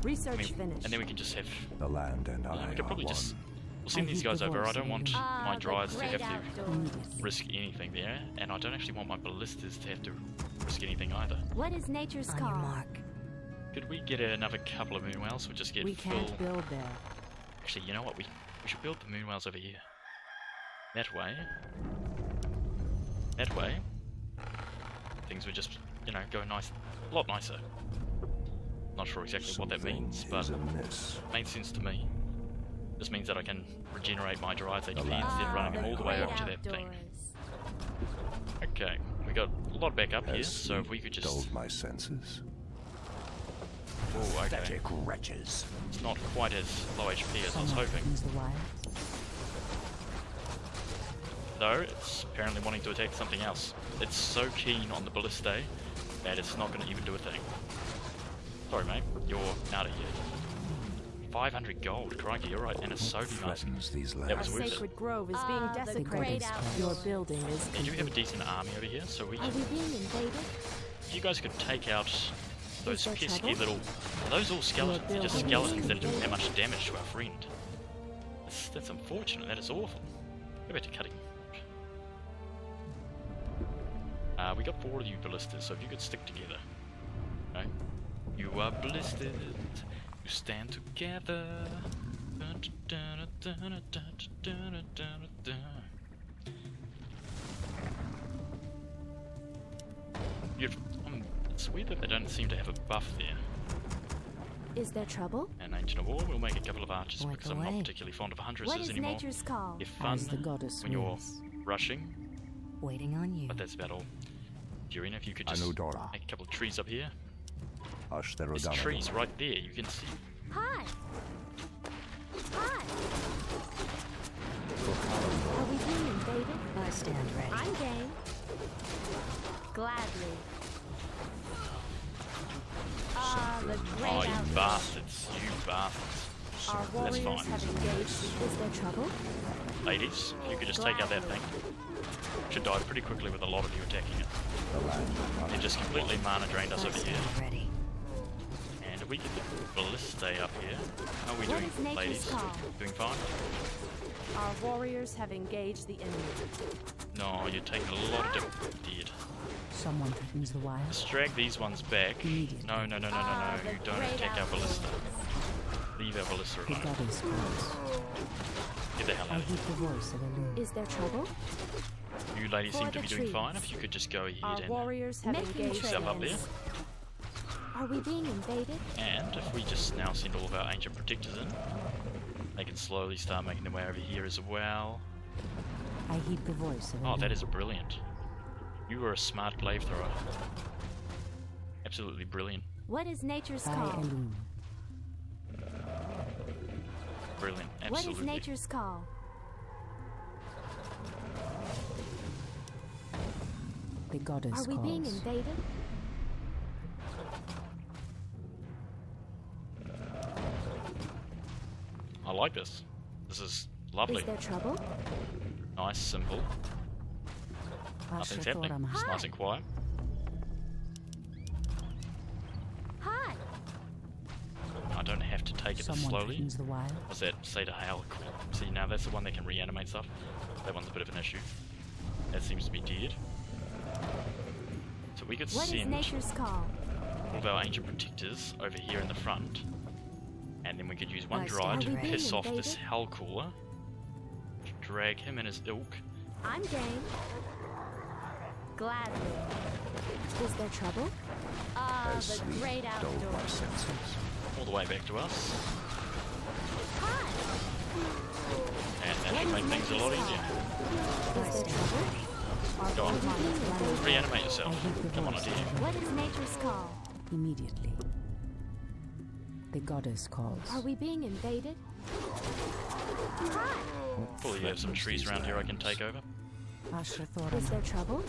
Speaker 5: Research
Speaker 1: I mean,
Speaker 5: finished.
Speaker 1: and then we can just have.
Speaker 2: The land and I
Speaker 1: We could
Speaker 2: are
Speaker 1: probably
Speaker 2: one.
Speaker 1: just. We'll send
Speaker 3: I
Speaker 1: these
Speaker 3: heed
Speaker 1: guys
Speaker 3: the
Speaker 1: over.
Speaker 3: voice
Speaker 1: I don't
Speaker 3: of
Speaker 1: want
Speaker 3: Illidan.
Speaker 1: my
Speaker 6: the
Speaker 1: dryads to
Speaker 6: great
Speaker 1: have to
Speaker 6: outdoors.
Speaker 3: Immediately.
Speaker 1: risk anything there, and I don't actually want my ballistas to have to risk anything either.
Speaker 6: What is nature's
Speaker 3: On
Speaker 6: call?
Speaker 3: your mark.
Speaker 1: Could we get another couple of moonwells? We'll just get
Speaker 5: We
Speaker 1: full.
Speaker 5: can't build there.
Speaker 1: Actually, you know what? We should build the moonwells over here. That way. That way. Things would just, go nice, a lot nicer. Not sure exactly what that
Speaker 2: Something
Speaker 1: means, but
Speaker 2: is amiss.
Speaker 1: makes sense to me. This means that I can regenerate my Dryads HP instead of
Speaker 6: Ah,
Speaker 1: running them all the way
Speaker 6: great
Speaker 1: over to that thing.
Speaker 6: outdoors.
Speaker 1: Okay, we got a lot back up here,
Speaker 2: Has
Speaker 1: so if
Speaker 2: sleep
Speaker 1: we could just...
Speaker 2: dulled my senses.
Speaker 1: Oh, okay.
Speaker 4: Pathetic wretches.
Speaker 1: It's not quite as low HP as I was
Speaker 3: Someone
Speaker 1: hoping.
Speaker 3: threatens the wilds.
Speaker 1: Though, it's apparently wanting to attack something else. It's so keen on the Ballistae that it's not going to even do a thing. Sorry mate, you're out of here. 500 gold, crikey, you're right, and a Sophie mask.
Speaker 2: Threatens these
Speaker 1: That
Speaker 5: Our
Speaker 1: was
Speaker 2: lands.
Speaker 1: worth it.
Speaker 5: sacred grove is being
Speaker 6: Ah, the
Speaker 5: desecrated.
Speaker 6: great
Speaker 5: Your
Speaker 6: outdoors.
Speaker 5: building is
Speaker 1: And you have a
Speaker 5: complete.
Speaker 1: decent army over here, so
Speaker 6: Are we being invaded?
Speaker 1: you guys could take out those
Speaker 6: there
Speaker 1: pesky
Speaker 6: trouble?
Speaker 1: little... Are those all skeletons? They're just skeletons that are doing that much damage to our friend. That's unfortunate. That is awful. Go back to cutting. We got 4 of you ballistas, so if you could stick together. No? You are ballistas. You stand together. Beautiful. It's weird that they don't seem to have a buff there.
Speaker 6: Is there trouble?
Speaker 1: And Ancient of War, we'll make a couple of archers
Speaker 3: Work
Speaker 1: because I'm not
Speaker 3: away.
Speaker 1: particularly fond of
Speaker 6: What
Speaker 1: huntresses
Speaker 6: is
Speaker 1: anymore.
Speaker 6: nature's call?
Speaker 1: They're fun
Speaker 3: As the goddess
Speaker 1: when you're
Speaker 3: wills.
Speaker 1: rushing,
Speaker 3: Waiting on you.
Speaker 1: but that's about all. Durina, if you could just
Speaker 2: Anudora.
Speaker 1: make a couple of trees up here. There's
Speaker 2: Ashtherodana.
Speaker 1: trees right there, you can see.
Speaker 6: Hi! Hi!
Speaker 2: For Kalimdor.
Speaker 6: Are we being invaded?
Speaker 3: I stand ready.
Speaker 6: I'm game. Gladly. Ah, the great
Speaker 1: Oh, you
Speaker 6: outdoors.
Speaker 1: bastards. You bastards.
Speaker 5: Our
Speaker 1: That's
Speaker 5: warriors
Speaker 1: fine.
Speaker 5: have engaged.
Speaker 6: Is there trouble?
Speaker 1: Ladies, if you could just take out that thing. Should die pretty quickly with a lot of you attacking it.
Speaker 2: The land of
Speaker 1: It just completely mana drained us
Speaker 3: I
Speaker 1: over here.
Speaker 3: stand ready.
Speaker 1: And if we get the ballistae up here, how are we
Speaker 6: What
Speaker 1: doing,
Speaker 6: is nature's
Speaker 1: ladies?
Speaker 6: call?
Speaker 1: Doing fine?
Speaker 5: Our warriors have engaged the enemy.
Speaker 1: No, you're taking a lot of damage. Dead.
Speaker 3: Someone threatens the wild.
Speaker 1: Let's drag these ones back.
Speaker 3: Immediately.
Speaker 1: No. You don't attack our ballista. Leave our ballista
Speaker 3: The
Speaker 1: alone.
Speaker 3: goddess calls.
Speaker 1: Get the hell
Speaker 3: I
Speaker 1: out of
Speaker 3: heed the voice of Illumin.
Speaker 6: Is there trouble?
Speaker 1: here. You ladies
Speaker 6: For
Speaker 1: seem to
Speaker 6: the
Speaker 1: be doing
Speaker 6: trees.
Speaker 1: fine. If you could just go
Speaker 5: Our
Speaker 1: ahead and
Speaker 5: warriors have
Speaker 6: Making
Speaker 5: engaged.
Speaker 1: yourself up there.
Speaker 6: trails. Are we being invaded?
Speaker 1: And if we just now send all of our ancient protectors in, they can slowly start making their way over here as well.
Speaker 3: I heed the voice of
Speaker 1: Oh,
Speaker 3: Illumin.
Speaker 1: that is brilliant. You were a smart glaive thrower. Absolutely brilliant.
Speaker 6: What is nature's
Speaker 3: By
Speaker 6: call?
Speaker 3: Illumin.
Speaker 1: Brilliant.
Speaker 6: What is
Speaker 1: Absolutely.
Speaker 6: nature's call?
Speaker 3: The goddess
Speaker 6: Are we being
Speaker 3: calls.
Speaker 6: invaded?
Speaker 1: I like this. This is lovely.
Speaker 6: Is there trouble?
Speaker 1: Nice, simple. Nothing's happening.
Speaker 3: Ashtorama.
Speaker 1: It's nice and quiet.
Speaker 6: Hi!
Speaker 1: I don't have to take it this
Speaker 3: Someone
Speaker 1: slowly.
Speaker 3: threatens the wild.
Speaker 1: What's that? Say to hail. Cool. See, now that's the one that can reanimate stuff. That one's a bit of an issue. That seems to be dead. So we could
Speaker 6: What is
Speaker 1: send
Speaker 6: nature's call?
Speaker 1: all of our ancient protectors over here in the front. And then we could use one
Speaker 3: I
Speaker 1: Druid to
Speaker 6: stand ready.
Speaker 1: piss off this
Speaker 6: Invaded?
Speaker 1: hell cooler. Drag him and his ilk.
Speaker 6: I'm game. Gladly. Is there trouble? Ah,
Speaker 2: As
Speaker 6: the
Speaker 2: sleep
Speaker 6: great
Speaker 2: dulled my
Speaker 6: outdoors.
Speaker 2: senses.
Speaker 1: All the way back to us.
Speaker 6: Hi!
Speaker 1: And that should make things a lot easier.
Speaker 6: Is there trouble?
Speaker 1: Go on.
Speaker 6: Are we being invaded?
Speaker 1: Reanimate yourself.
Speaker 3: I heed the
Speaker 1: Come on,
Speaker 3: voice
Speaker 1: I
Speaker 3: of
Speaker 1: dare you.
Speaker 3: Illumin.
Speaker 6: What is nature's call?
Speaker 3: Immediately. The goddess calls.
Speaker 6: Are we being invaded? Hi!
Speaker 1: Hopefully you have some trees around here I can take over.
Speaker 3: Ashtorama.
Speaker 6: Is there trouble?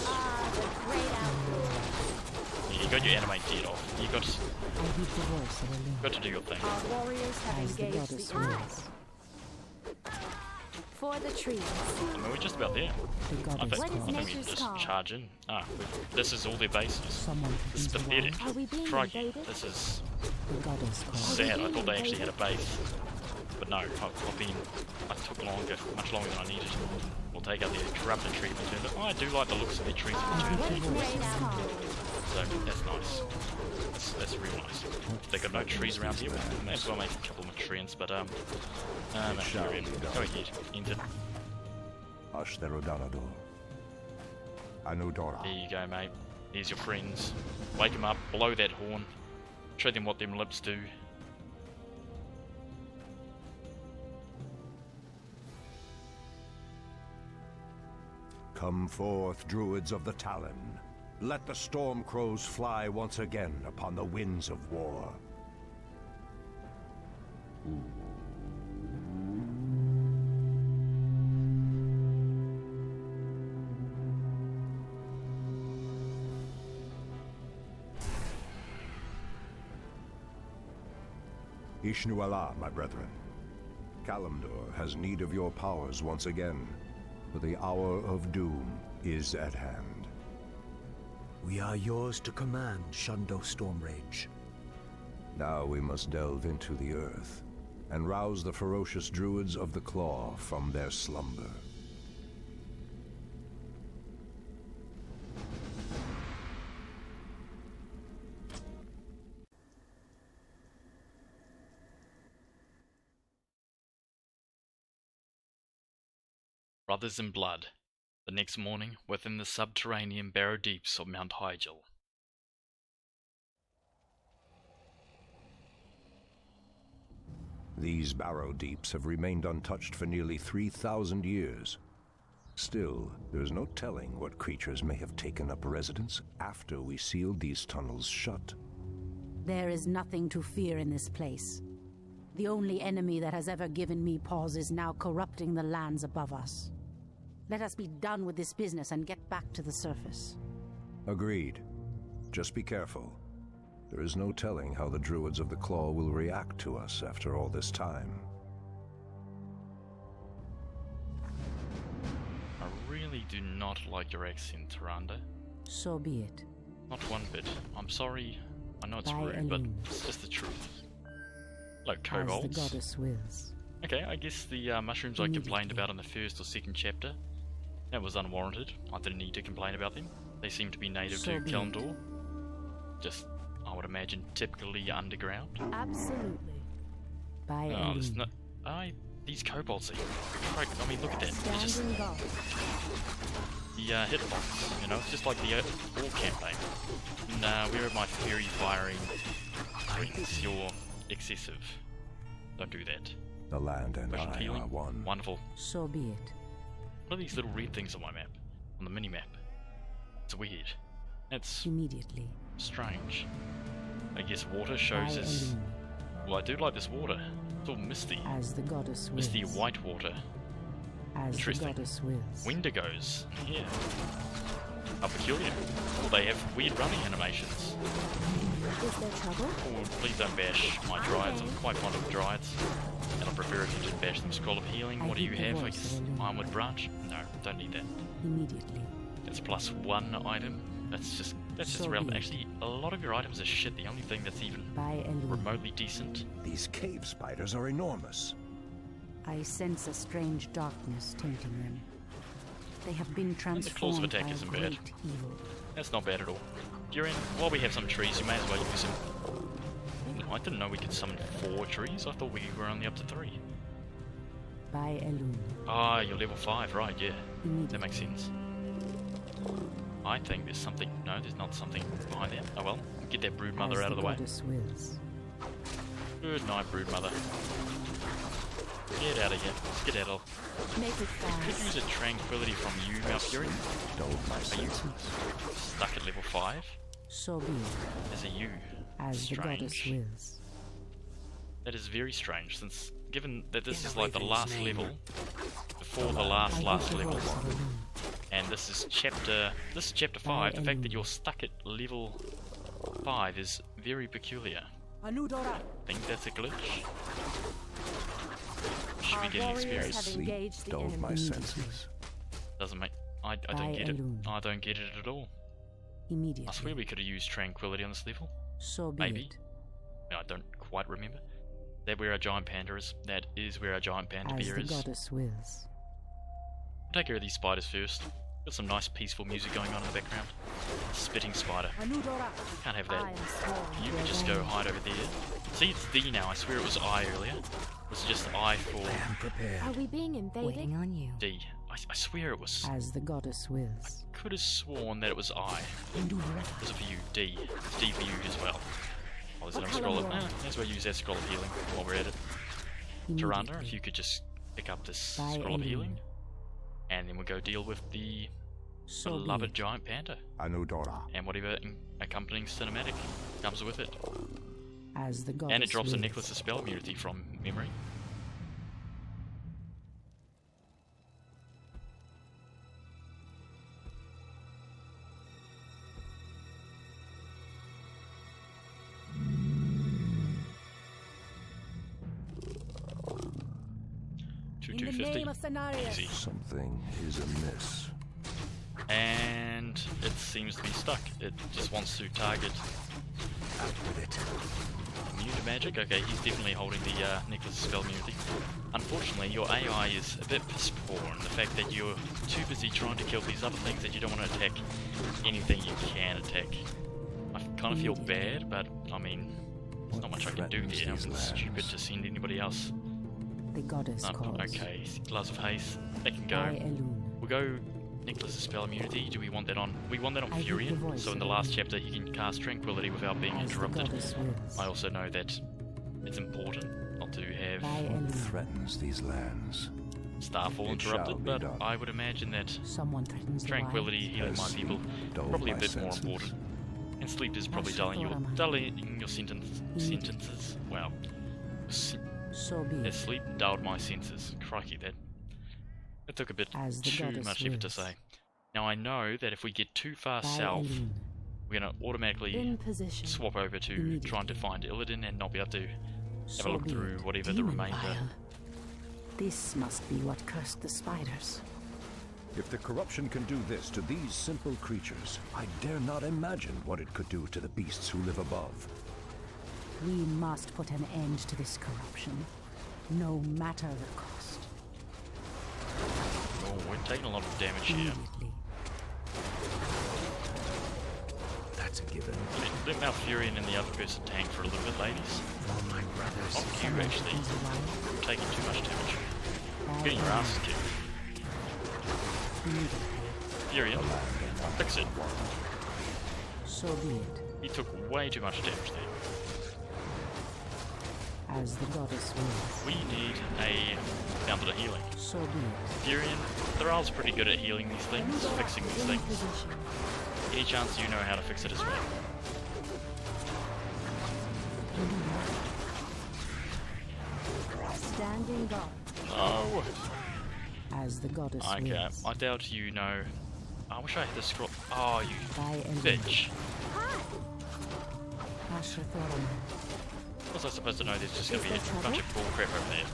Speaker 6: Ah, the great outdoors.
Speaker 1: You got your animate dead off. You got to,
Speaker 3: I heed the voice of Illumin.
Speaker 1: got to do your thing.
Speaker 5: Our warriors have
Speaker 3: As the
Speaker 5: engaged
Speaker 3: goddess
Speaker 5: the enemy.
Speaker 3: wills.
Speaker 6: For the trees.
Speaker 1: I mean, we're just about there.
Speaker 3: The
Speaker 1: I
Speaker 3: goddess
Speaker 1: think,
Speaker 6: What is
Speaker 1: I think we
Speaker 6: nature's
Speaker 1: can just
Speaker 6: call?
Speaker 1: charge in. This is all their bases.
Speaker 3: Someone
Speaker 1: This is
Speaker 3: threatens the wild.
Speaker 1: pathetic.
Speaker 6: Are we being
Speaker 1: Crikey,
Speaker 6: invaded?
Speaker 1: this is
Speaker 3: The goddess calls.
Speaker 1: sad. I thought they actually had a base. But no, I took much longer than I needed. We'll take out the corrupted treatment. But I do like the looks of their trees in return.
Speaker 6: What is nature's call?
Speaker 1: So that's nice. That's real nice. If they got no trees around here, we may as well make a couple more treants, but Malfurion, go ahead, enter.
Speaker 2: Ashtherodanador. Anudora.
Speaker 1: There you go, mate. Here's your friends. Wake them up, blow that horn, show them what them lips do.
Speaker 2: Come forth, Druids of the Talon. Let the storm crows fly once again upon the winds of war. Ishnu Allah, my brethren. Kalimdor has need of your powers once again, for the hour of doom is at hand.
Speaker 8: We are yours to command, Shundo Stormrage.
Speaker 2: Now we must delve into the earth and rouse the ferocious Druids of the Claw from their slumber.
Speaker 1: Brothers in blood. The next morning, within the subterranean barrow deeps of Mount Hyjal.
Speaker 2: These barrow deeps have remained untouched for nearly 3,000 years. Still, there is no telling what creatures may have taken up residence after we sealed these tunnels shut.
Speaker 3: There is nothing to fear in this place. The only enemy that has ever given me pause is now corrupting the lands above us. Let us be done with this business and get back to the surface.
Speaker 2: Agreed. Just be careful. There is no telling how the Druids of the Claw will react to us after all this time.
Speaker 1: I really do not like your accent, Tyrande.
Speaker 3: So be it.
Speaker 1: Not one bit. I'm sorry. I know it's
Speaker 3: By
Speaker 1: rude, but
Speaker 3: Elune.
Speaker 1: it's just the truth. Like
Speaker 3: As the
Speaker 1: kobolds.
Speaker 3: goddess wills.
Speaker 1: Okay, I guess the mushrooms I complained about in the first or second chapter, that was unwarranted. I didn't need to complain about them. They seem to be native
Speaker 3: So
Speaker 1: to
Speaker 3: be it.
Speaker 1: Kalimdor. Just, I would imagine, typically underground.
Speaker 5: Absolutely.
Speaker 3: By
Speaker 1: Oh, there's
Speaker 3: Elune.
Speaker 1: no... these kobolds are... I mean, look at that. They're just
Speaker 5: Standing guard.
Speaker 1: the hitbox, you know, it's just like the war campaign. And where are my fury firing rings? You're excessive. Don't do that.
Speaker 2: The land and
Speaker 1: Potion
Speaker 2: I
Speaker 1: healing?
Speaker 2: are one.
Speaker 1: Wonderful.
Speaker 3: So be it.
Speaker 1: What are these little red things on my map? On the mini-map? It's weird. It's
Speaker 3: Immediately.
Speaker 1: strange. I guess water shows
Speaker 3: By
Speaker 1: us...
Speaker 3: Elune.
Speaker 1: Well, I do like this water. It's all misty.
Speaker 3: As the goddess wills.
Speaker 1: Misty white water.
Speaker 3: As the
Speaker 1: Interesting.
Speaker 3: goddess wills.
Speaker 1: Wendigos. Yeah. How peculiar. Well, they have weird running animations.
Speaker 5: Is there trouble?
Speaker 1: Oh, please don't bash my Dryads. I'm quite fond of Dryads. And I prefer if you didn't bash them. Scroll of Healing. What do you have? I guess Armored Branch? No, don't need that.
Speaker 3: Immediately.
Speaker 1: That's +1 item. That's just
Speaker 3: So
Speaker 1: irrelevant.
Speaker 3: be it.
Speaker 1: Actually, a lot of your items are shit. The only thing that's even
Speaker 3: By Elune.
Speaker 1: remotely decent.
Speaker 2: These cave spiders are enormous.
Speaker 3: I sense a strange darkness tainting them. They have been
Speaker 1: the claws of
Speaker 3: transformed
Speaker 1: attack
Speaker 3: by a
Speaker 1: isn't bad.
Speaker 3: great evil.
Speaker 1: That's not bad at all. During, while we have some trees, you may as well use them. Ooh, I didn't know we could summon 4 trees. I thought we were only up to 3.
Speaker 3: By Elune.
Speaker 1: Ah, you're level 5, right? Yeah,
Speaker 3: Immediately.
Speaker 1: that makes sense. I think there's something. No, there's not something behind there. Oh well, get that brood mother
Speaker 3: As
Speaker 1: out of the way.
Speaker 3: goddess wills.
Speaker 1: Good night, brood mother. Get out of here. Skedaddle.
Speaker 5: Make it
Speaker 1: Could
Speaker 5: fast.
Speaker 1: use a tranquility from you, Malfurion.
Speaker 2: Dulled my
Speaker 1: Are you
Speaker 2: senses.
Speaker 1: stuck at level 5?
Speaker 3: So be it.
Speaker 1: As a you.
Speaker 3: As the goddess
Speaker 1: Strange.
Speaker 3: wills.
Speaker 1: That is very strange, since given that this
Speaker 8: In
Speaker 1: is like the
Speaker 8: Awaken's
Speaker 1: last
Speaker 8: name.
Speaker 1: level before the last
Speaker 3: I give the
Speaker 1: level,
Speaker 3: voice of Elune.
Speaker 1: and this is chapter 5. The fact that you're stuck at level 5 is very peculiar.
Speaker 5: Anudora.
Speaker 1: Think that's a glitch? Should be
Speaker 5: Our
Speaker 1: getting
Speaker 5: warriors
Speaker 1: experience.
Speaker 5: have
Speaker 2: Sleep
Speaker 5: engaged the
Speaker 2: dulled my
Speaker 5: enemy.
Speaker 2: senses.
Speaker 1: Doesn't make. I
Speaker 3: By
Speaker 1: don't get it.
Speaker 3: Elune.
Speaker 1: I don't get it at all.
Speaker 3: Immediately.
Speaker 1: I swear we could have used tranquility on this level.
Speaker 3: So be
Speaker 1: Maybe.
Speaker 3: it.
Speaker 1: I don't quite remember. That where our giant panda is. That is where our giant panda
Speaker 3: As
Speaker 1: bear
Speaker 3: the
Speaker 1: is.
Speaker 3: goddess wills.
Speaker 1: I'll take care of these spiders first. Got some nice peaceful music going on in the background. Spitting spider.
Speaker 5: Anudora.
Speaker 1: Can't have
Speaker 5: I
Speaker 1: that.
Speaker 5: am sworn
Speaker 1: You
Speaker 5: to
Speaker 1: could just go
Speaker 5: obey.
Speaker 1: hide over there. See, it's D now. I swear it was I earlier. It was just I for
Speaker 8: I am prepared.
Speaker 5: Are we being invaded?
Speaker 3: Waiting on you.
Speaker 1: D. I swear it was.
Speaker 3: As the goddess wills.
Speaker 1: Could have sworn that it was I. Was it for you? D. It's D for you as well. Oh, there's another scroll of...
Speaker 5: What color
Speaker 1: May as well use that scroll of healing while we're at it. Tyrande, if you could just pick up this
Speaker 3: By
Speaker 1: scroll of
Speaker 3: Elune.
Speaker 1: healing. And then we'll go deal with the
Speaker 3: So be
Speaker 1: beloved
Speaker 3: it.
Speaker 1: giant panda.
Speaker 2: Anudora.
Speaker 1: And whatever accompanying cinematic comes with it.
Speaker 3: As the goddess
Speaker 1: And it drops a
Speaker 3: wills.
Speaker 1: necklace of spell immunity from memory.
Speaker 5: In the
Speaker 1: 250.
Speaker 5: name of Cenarius.
Speaker 1: Easy.
Speaker 2: Something is amiss.
Speaker 1: And it seems to be stuck. It just wants to target.
Speaker 8: Out with it.
Speaker 1: Immune to magic? Okay, he's definitely holding the Necklace of Spell Immunity. Unfortunately, your AI is a bit piss poor, and the fact that you're too busy trying to kill these other things that you don't want to attack anything you can attack. I kind of feel bad, but I mean, there's not much I can do there. I'm stupid to send anybody else.
Speaker 3: The goddess calls.
Speaker 1: Okay, Gloves of Haste. They can go. We'll go Necklace of Spell Immunity. Do we want that on? We want that on Furion, so in the last chapter he can cast Tranquility without being interrupted. I also know that it's important not to have
Speaker 2: What threatens these lands?
Speaker 1: Starfall interrupted, but I would imagine that Tranquility, healing my people, probably a bit more important. And sleep is probably dulling your sentences. Wow. Sleep dulled my senses. Crikey, that took a bit too much effort to say. Now I know that if we get too far south, we're going to automatically swap over to trying to find Illidan and not be able to have a look through whatever the remainder.
Speaker 3: This must be what cursed the spiders.
Speaker 2: If the corruption can do this to these simple creatures, I dare not imagine what it could do to the beasts who live above.
Speaker 3: We must put an end to this corruption, no matter the cost.
Speaker 1: Oh, we're taking a lot of damage here.
Speaker 8: That's a given.
Speaker 1: Let Malfurion and the other person tank for a little bit, ladies.
Speaker 8: All my brothers.
Speaker 1: Not you, actually. You're taking too much damage. You're getting your ass kicked. Furion, fix it.
Speaker 3: So be it.
Speaker 1: He took way too much damage there.
Speaker 3: As the goddess wills.
Speaker 1: We need a fountain of healing.
Speaker 3: So be it.
Speaker 1: Furion, Thrall's pretty good at healing these things, fixing these things. Any chance you know how to fix it as well?
Speaker 5: Standing guard.
Speaker 1: No!
Speaker 3: As the goddess
Speaker 1: Okay,
Speaker 3: wills.
Speaker 1: I doubt you know. I wish I had the scroll. Oh, you bitch. Was I supposed to know there's just going to be a bunch of bullcrap over there?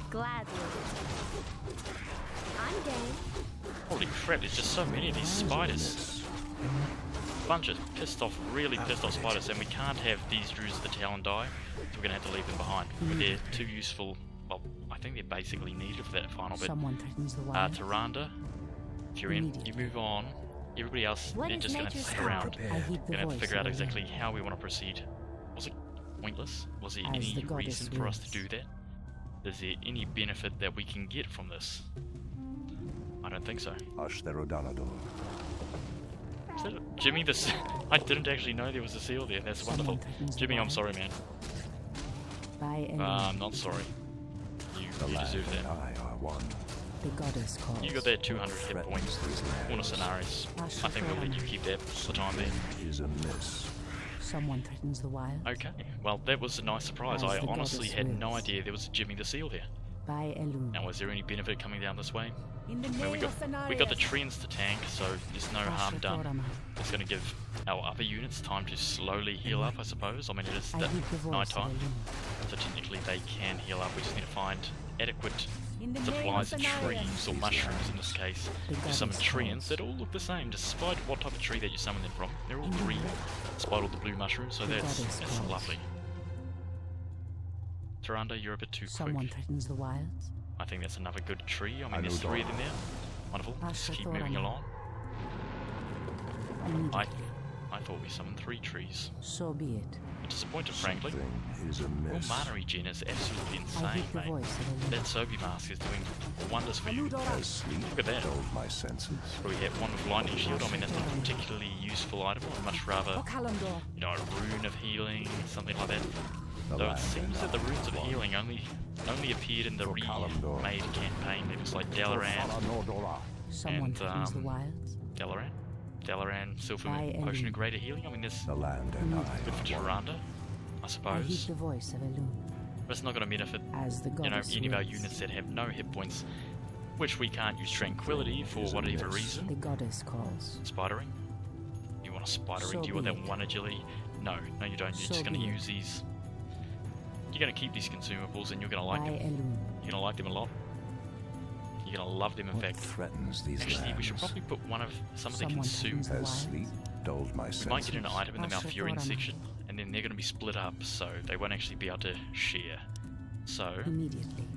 Speaker 6: Gladly. I'm game.
Speaker 1: Holy crap, there's just so many of these spiders. Bunch of pissed off, really pissed off spiders, and we can't have these Druids of the Talon die, so we're going to have to leave them behind. But they're too useful. Well, I think they're basically needed for that final bit. Tyrande, Furion, you move on. Everybody else, they're just going to sit around. We're going to have to figure out exactly how we want to proceed. Was it pointless? Was there any reason for us to do that? Is there any benefit that we can get from this? I don't think so. Is that Jimmy, this I didn't actually know there was a seal there. That's wonderful. Jimmy, I'm sorry, man. I'm not sorry. You deserve that.
Speaker 3: The goddess calls.
Speaker 1: You got that 200 hit points. Warner scenarios. I think we'll let you keep that for the time being.
Speaker 3: Someone threatens the wild.
Speaker 1: Okay, well that was a nice surprise. I honestly had no idea there was a Jimmy the Seal there. Now, is there any benefit coming down this way? Well, we got the treants to tank, so there's no harm done. It's going to give our other units time to slowly heal up, I suppose. I mean, it is night time, so technically they can heal up. We just need to find adequate supplies of trees, or mushrooms in this case, to summon treants that all look the same, despite what type of tree that you summon them from. They're all green, despite all the blue mushrooms, so that's lovely. Tyrande, you're a bit too quick.
Speaker 3: Someone threatens the wilds.
Speaker 1: I think that's another good tree. I mean, there's 3 of them there. Wonderful. Just keep moving along. I thought we summoned 3 trees.
Speaker 3: So be it.
Speaker 1: I'm disappointed, frankly. Your mana regen is absolutely insane, mate. That Sobi mask is doing wonders for you. Look at that. So we have one with lightning shield. I mean, that's not a particularly useful item. I'd much rather, you know, a rune of healing, something like that. Though it seems that the runes of healing only appeared in the remade campaign. It was like Dalaran and Dalaran Silver Moon Potion of Greater Healing. I mean, this good for Tyrande, I suppose. But it's not going to benefit, you know, any of our units that have no hit points, which we can't use Tranquility for whatever reason.
Speaker 3: The goddess calls.
Speaker 1: Spidering? You want a spidering? Do you want that one agility? No, you don't. You're just going to use these. You're going to keep these consumables and you're going to like them. You're going to like them a lot. You're You're gonna love them. In fact,
Speaker 2: threatens these
Speaker 1: actually, we should
Speaker 2: lands?
Speaker 1: probably put some of the
Speaker 3: Someone
Speaker 1: consume.
Speaker 3: threatens the
Speaker 2: Has sleep dulled my
Speaker 1: We
Speaker 2: senses?
Speaker 1: might get an item in the Malfurion
Speaker 3: Ashenvale.
Speaker 1: section, and then they're going to be split up, so they won't actually be able to share. So,
Speaker 3: Immediately,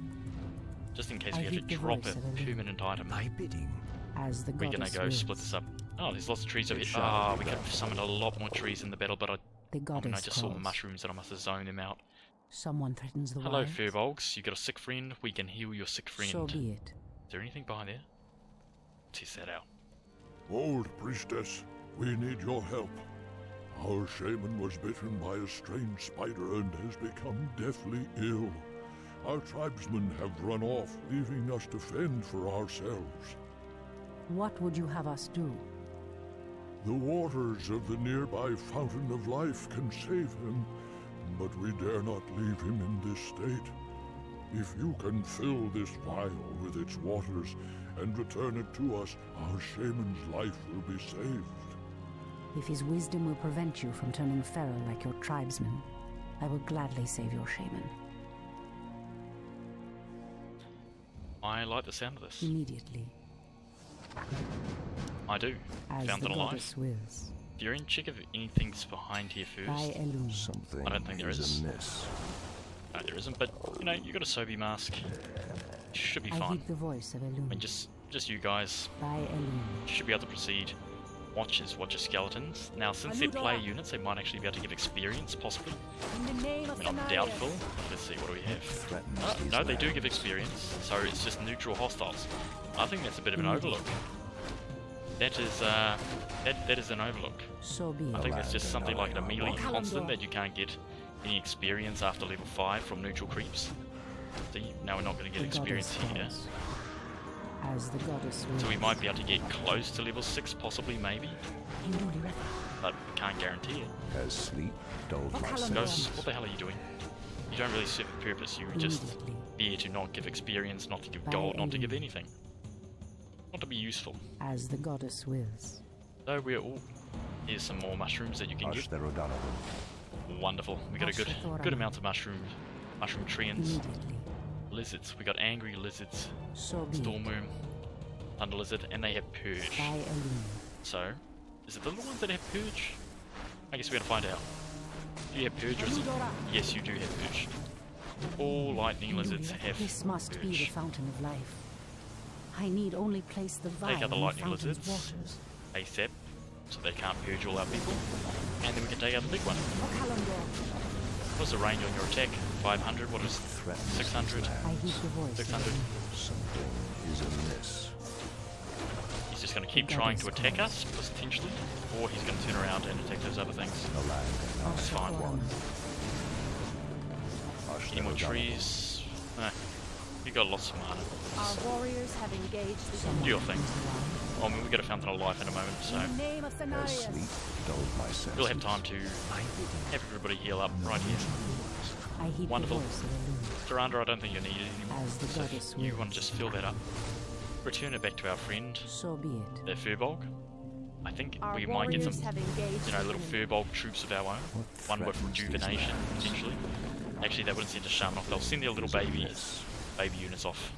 Speaker 1: just in case
Speaker 3: I
Speaker 1: we have to
Speaker 3: heed the
Speaker 1: drop
Speaker 3: voice
Speaker 1: a
Speaker 3: of Illidan.
Speaker 1: permanent item,
Speaker 8: My bidding.
Speaker 3: as the
Speaker 1: we're going
Speaker 3: goddess
Speaker 1: to go
Speaker 3: wills.
Speaker 1: split this up. Oh, there's lots of trees over
Speaker 2: It
Speaker 1: here.
Speaker 2: shall
Speaker 1: Ah,
Speaker 2: be
Speaker 1: we could
Speaker 2: done.
Speaker 1: have summoned a lot more trees in the battle, but
Speaker 3: The
Speaker 1: I
Speaker 3: goddess
Speaker 1: just saw
Speaker 3: calls.
Speaker 1: mushrooms and I must have zoned them out.
Speaker 3: Someone threatens the
Speaker 1: Hello,
Speaker 3: wilds.
Speaker 1: Furbolgs. You got a sick friend? We can heal your sick friend.
Speaker 3: So be it.
Speaker 1: Is there anything behind there? Test that out.
Speaker 9: Old priestess, we need your help. Our shaman was bitten by a strange spider and has become deathly ill. Our tribesmen have run off, leaving us to fend for ourselves.
Speaker 3: What would you have us do?
Speaker 9: The waters of the nearby Fountain of Life can save him, but we dare not leave him in this state. If you can fill this vial with its waters and return it to us, our shaman's life will be saved.
Speaker 3: If his wisdom will prevent you from turning feral like your tribesmen, I will gladly save your shaman.
Speaker 1: I like the sound of this.
Speaker 3: Immediately,
Speaker 1: I do.
Speaker 3: as
Speaker 1: Found
Speaker 3: the
Speaker 1: it alive.
Speaker 3: goddess wills.
Speaker 1: Do you check if anything's behind here
Speaker 3: By
Speaker 1: first?
Speaker 3: Elune.
Speaker 2: Something
Speaker 1: I don't think there is.
Speaker 2: amiss.
Speaker 1: No, there isn't, but you know, you got a Sobe mask. Should be
Speaker 3: I
Speaker 1: fine.
Speaker 3: heed the voice of
Speaker 1: I
Speaker 3: Elune.
Speaker 1: mean, just you guys
Speaker 3: By Elune.
Speaker 1: should be able to proceed. Watch your skeletons. Now, since they're player units, they might actually be able to give experience, possibly.
Speaker 5: In the name
Speaker 1: I
Speaker 5: of
Speaker 1: mean, I'm
Speaker 5: Cenarius.
Speaker 1: doubtful. Let's see, what do we have?
Speaker 2: Threatens
Speaker 1: Oh,
Speaker 2: these
Speaker 1: no, they do
Speaker 2: lands.
Speaker 1: give experience, so it's just neutral hostiles. I think that's a bit of an overlook. That is an overlook.
Speaker 3: So be
Speaker 1: I
Speaker 3: it.
Speaker 1: think that's just something like an melee
Speaker 5: Calendar.
Speaker 1: constant that you can't get any experience after level 5 from neutral creeps. See, now we're not going to get
Speaker 3: The
Speaker 1: experience
Speaker 3: goddess
Speaker 1: here.
Speaker 3: calls. As the goddess wills.
Speaker 1: So we might be able to get close to level 6, possibly, maybe, but we can't guarantee it.
Speaker 2: Has sleep dulled my
Speaker 5: Calendar.
Speaker 1: Ghost,
Speaker 2: senses?
Speaker 1: what the hell are you doing? You don't really serve a purpose, you just
Speaker 3: Immediately.
Speaker 1: be here to not give experience, not to give
Speaker 3: By
Speaker 1: gold, not to give
Speaker 3: Elune.
Speaker 1: anything. Not to be useful.
Speaker 3: As the goddess wills.
Speaker 1: So we're all... Here's some more mushrooms that you can get.
Speaker 2: Ashtherodonov.
Speaker 1: Wonderful. We got a good amount of mushroom treants.
Speaker 3: Immediately.
Speaker 1: Lizards. We got angry lizards,
Speaker 3: So be it.
Speaker 1: stormworm, thunder lizard, and they have purge.
Speaker 3: By Elune.
Speaker 1: So, is it the little ones that have purge? I guess we're gonna find out. Do you have purge or is it? Yes, you do have purge. All lightning lizards have
Speaker 3: This must be the
Speaker 1: purge.
Speaker 3: fountain of life. I need only place the vial
Speaker 1: Take out the
Speaker 3: in
Speaker 1: lightning
Speaker 3: fountain's
Speaker 1: lizards.
Speaker 3: waters.
Speaker 1: ASAP, so they can't purge all our people. And then we can take out the big one. What's the range on your attack? 500, what is it?
Speaker 2: Threatens
Speaker 1: 600?
Speaker 2: these
Speaker 3: I
Speaker 2: lands.
Speaker 3: heed the voice.
Speaker 1: 600.
Speaker 2: Something is amiss.
Speaker 1: He's just going to keep trying to attack us, potentially, or he's going to turn around and attack those other things.
Speaker 2: The land
Speaker 1: That's fine. Any more
Speaker 2: Ashtherodonov.
Speaker 1: trees? No. You got lots of mana.
Speaker 5: Our warriors have engaged the
Speaker 1: Do your thing. I mean, we got a fountain of life in a moment, so
Speaker 5: In the name of
Speaker 2: Has
Speaker 5: Cenarius.
Speaker 2: sleep dulled my senses?
Speaker 1: we'll have time to have everybody heal up right here.
Speaker 3: I heed
Speaker 1: Wonderful.
Speaker 3: the voice of Elune.
Speaker 1: Tyrande, I don't think you need it anymore.
Speaker 3: As the
Speaker 1: So
Speaker 3: goddess
Speaker 1: if you
Speaker 3: wills.
Speaker 1: want to just fill that up. Return it back to our friend,
Speaker 3: So be it.
Speaker 1: the Furbolg. I think
Speaker 5: Our
Speaker 1: we might get
Speaker 5: warriors
Speaker 1: some,
Speaker 5: have engaged
Speaker 1: you know,
Speaker 5: the
Speaker 1: little
Speaker 5: enemy.
Speaker 1: Furbolg troops of our own. One with
Speaker 2: threatens these
Speaker 1: rejuvenation,
Speaker 2: lands?
Speaker 1: potentially. Actually, they wouldn't send a shaman off. They'll send their little babies, baby units off.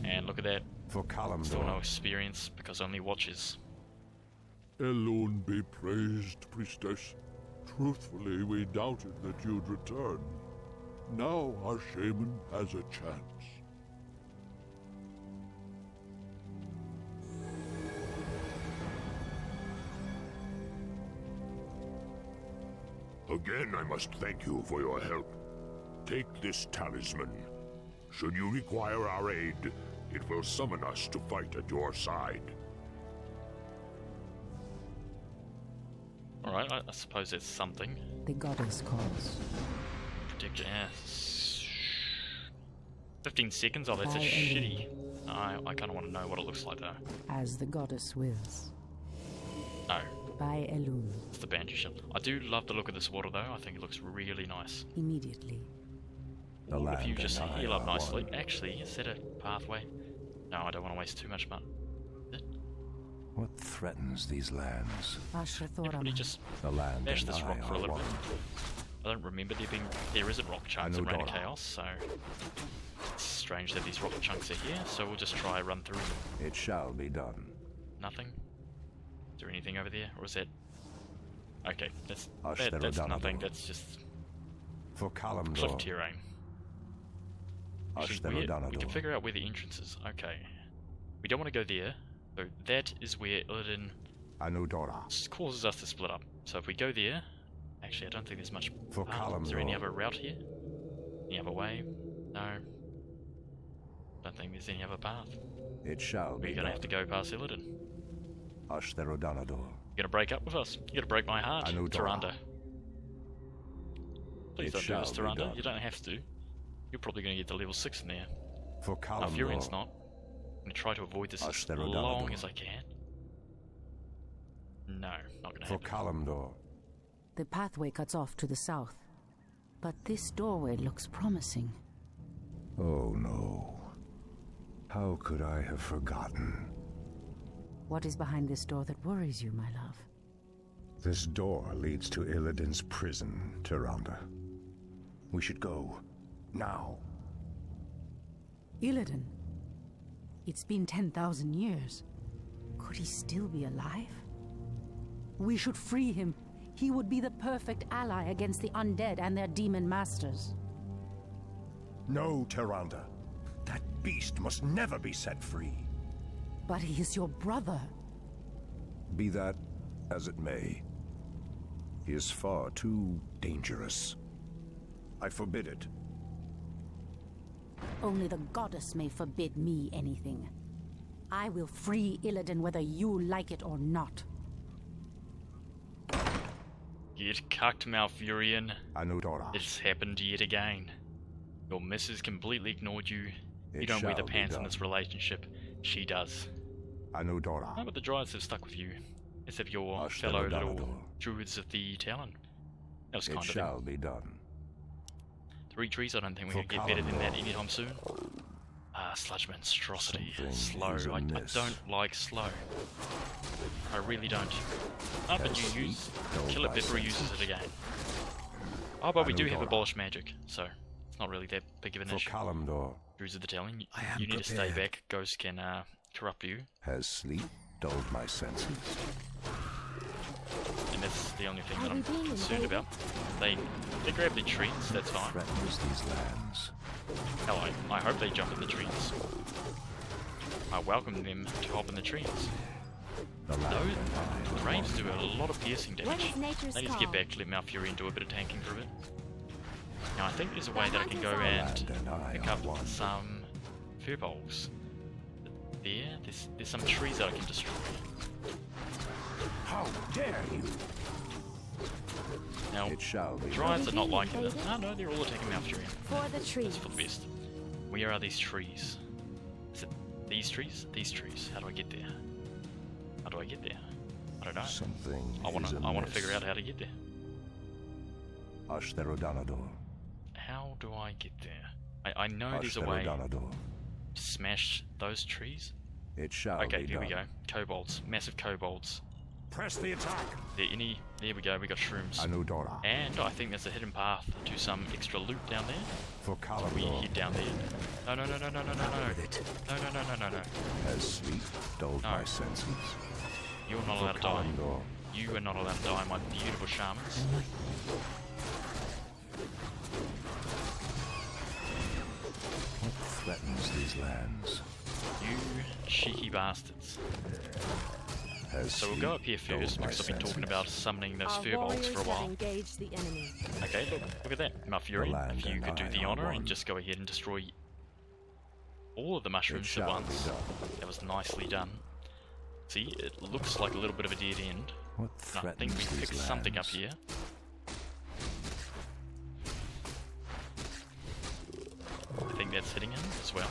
Speaker 1: And look at that.
Speaker 2: For
Speaker 1: Still no
Speaker 2: Kalimdor.
Speaker 1: experience because only watches.
Speaker 9: Elune be praised, priestess. Truthfully, we doubted that you'd return. Now our shaman has a chance.
Speaker 10: Again, I must thank you for your help. Take this talisman. Should you require our aid, it will summon us to fight at your side.
Speaker 1: Alright, I suppose that's something.
Speaker 3: The goddess calls.
Speaker 1: Protect your ass. 15 seconds? Oh, that's a
Speaker 3: By
Speaker 1: shitty. I kind of want to know what it looks like though.
Speaker 3: As the goddess wills.
Speaker 1: No,
Speaker 3: By Elune.
Speaker 1: it's the Banshee ship. I do love the look of this water though. I think it looks really nice.
Speaker 3: Immediately.
Speaker 2: The
Speaker 1: If
Speaker 2: land
Speaker 1: you just
Speaker 2: and I
Speaker 1: heal up
Speaker 2: are
Speaker 1: nicely.
Speaker 2: one.
Speaker 1: Actually, is that a pathway? No, I don't want to waste too much money.
Speaker 2: What threatens these lands?
Speaker 1: Everybody
Speaker 3: Ashrathoram.
Speaker 1: just
Speaker 2: The land
Speaker 1: bash
Speaker 2: and
Speaker 1: this
Speaker 2: I
Speaker 1: rock for a
Speaker 2: are
Speaker 1: little
Speaker 2: one.
Speaker 1: bit. I don't remember there isn't rock chunks in Reign of Chaos, so it's strange that these rock chunks are here, so we'll just try run through them.
Speaker 2: It shall be done.
Speaker 1: Nothing? Is there anything over there, or is that... Okay, that's nothing, that's just
Speaker 2: for
Speaker 1: cliff terrain. Actually, we can figure out where the entrance is. Okay. We don't want to go there, so that is where Illidan causes us to split up. So if we go there... Actually, I don't think there's much path. Is there any other route here? Any other way? No. Don't think there's any other path.
Speaker 2: It shall be.
Speaker 1: We're gonna have to go past Illidan.
Speaker 2: You're
Speaker 1: gonna break up with us. You're gonna break my heart, Tyrande. Please don't do this, Tyrande. You don't have to. You're probably gonna get to level 6 in there. Malfurion's not. I'm gonna try to avoid this as long as I can. No, not gonna happen.
Speaker 3: The pathway cuts off to the south, but this doorway looks promising.
Speaker 2: Oh no. How could I have forgotten?
Speaker 3: What is behind this door that worries you, my love?
Speaker 2: This door leads to Illidan's prison, Tyrande. We should go. Now.
Speaker 3: Illidan? It's been 10,000 years. Could he still be alive? We should free him. He would be the perfect ally against the undead and their demon masters.
Speaker 2: No, Tyrande. That beast must never be set free.
Speaker 3: But he is your brother.
Speaker 2: Be that as it may, he is far too dangerous. I forbid it.
Speaker 3: Only the goddess may forbid me anything. I will free Illidan whether you like it or not.
Speaker 1: Get cucked, Malfurion. It's happened yet again. Your missus completely ignored you. You don't wear the pants in this relationship. She does. No, but the Druids have stuck with you. As if your fellow little Druids of the Talon. That was kind of it.
Speaker 2: Shall be done.
Speaker 1: 3 trees, I don't think we're going to get better than that anytime soon. Sludge monstrosity. Slow. I don't like slow. I really don't. But you use kill it before he uses it again. Oh, but we do have abolished magic, so it's not really that big of an issue. Druids of the Talon, you need to stay back. Ghosts can corrupt you.
Speaker 2: Has sleep dulled my senses?
Speaker 1: And that's the only thing that I'm concerned about. They grab the trees, that's fine.
Speaker 2: These lands.
Speaker 1: Hell, I hope they jump in the trees. I welcome them to hop in the trees. The rains do a lot of piercing damage. They need to get back to let Malfurion do a bit of tanking for a bit. Now I think there's a way that I can go and pick up some furbolgs. There's some trees that I can destroy.
Speaker 2: How dare you!
Speaker 1: Now, Druids are not liking this. No, they're all attacking Malfurion.
Speaker 6: For the trees.
Speaker 1: That's for the best. Where are these trees? Is it these trees? These trees. How do I get there? How do I get there? I don't know. I want to figure out how to get there. How do I get there? I know there's a way to smash those trees.
Speaker 2: It shall
Speaker 1: okay,
Speaker 2: be
Speaker 1: there
Speaker 2: done.
Speaker 1: we go. Kobolds. Massive kobolds.
Speaker 4: Press the attack.
Speaker 1: There we go, we got shrooms. And I think there's a hidden path to some extra loot down there. We head down there. No. No.
Speaker 2: Has sleep dulled my senses?
Speaker 1: You're not allowed to die. You are not allowed to die, my beautiful shamans.
Speaker 2: What threatens these lands?
Speaker 1: You cheeky bastards. So we'll go up here first because I've been talking about summoning those furbolgs for a while. Okay, look at that. Malfurion, if you could do the honor and just go ahead and destroy all of the mushrooms at once. That was nicely done. See, it looks like a little bit of a dead end. I think we picked something up here. I think that's hitting him as well.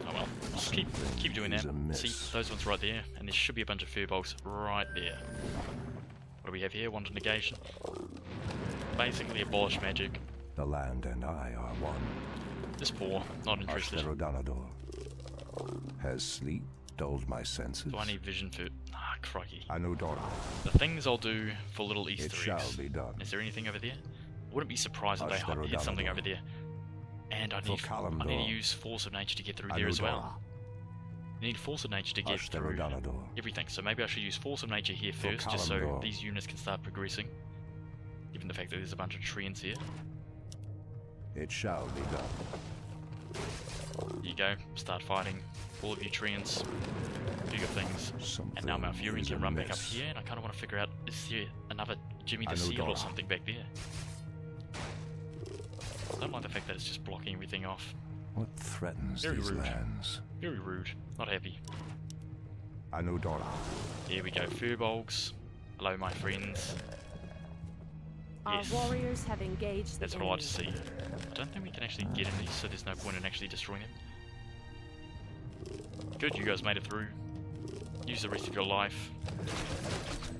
Speaker 1: Oh well, just keep doing that. See, those ones right there, and there should be a bunch of furbolgs right there. What do we have here? One to negation. Basically abolish magic.
Speaker 2: The land and I are one.
Speaker 1: Just poor, not interested.
Speaker 2: Has sleep dulled my senses?
Speaker 1: Do I need vision for... Ah, crikey.
Speaker 2: Anudora.
Speaker 1: The things I'll do for little Easter eggs.
Speaker 2: It shall be done.
Speaker 1: Is there anything over there? wouldn't be surprised if they hit something over there. And I need to use Force of Nature to get through there as well. I need Force of Nature to get through everything. So maybe I should use Force of Nature here first, just so these units can start progressing. Given the fact that there's a bunch of treants here.
Speaker 2: It shall be done.
Speaker 1: Here you go. Start fighting all of you treants. Do your things. And now Malfurion can run back up here, and I kind of want to figure out, is there another Jimmy the Seal or something back there? I don't like the fact that it's just blocking everything off.
Speaker 2: What threatens these lands?
Speaker 1: Very rude. Not happy.
Speaker 2: Anudora.
Speaker 1: Here we go. Furbolgs. Hello, my friends.
Speaker 5: Our
Speaker 1: Yes.
Speaker 5: warriors have engaged.
Speaker 1: That's what I like to see. I don't think we can actually get in these, so there's no point in actually destroying them. Good, you guys made it through. Use the rest of your life.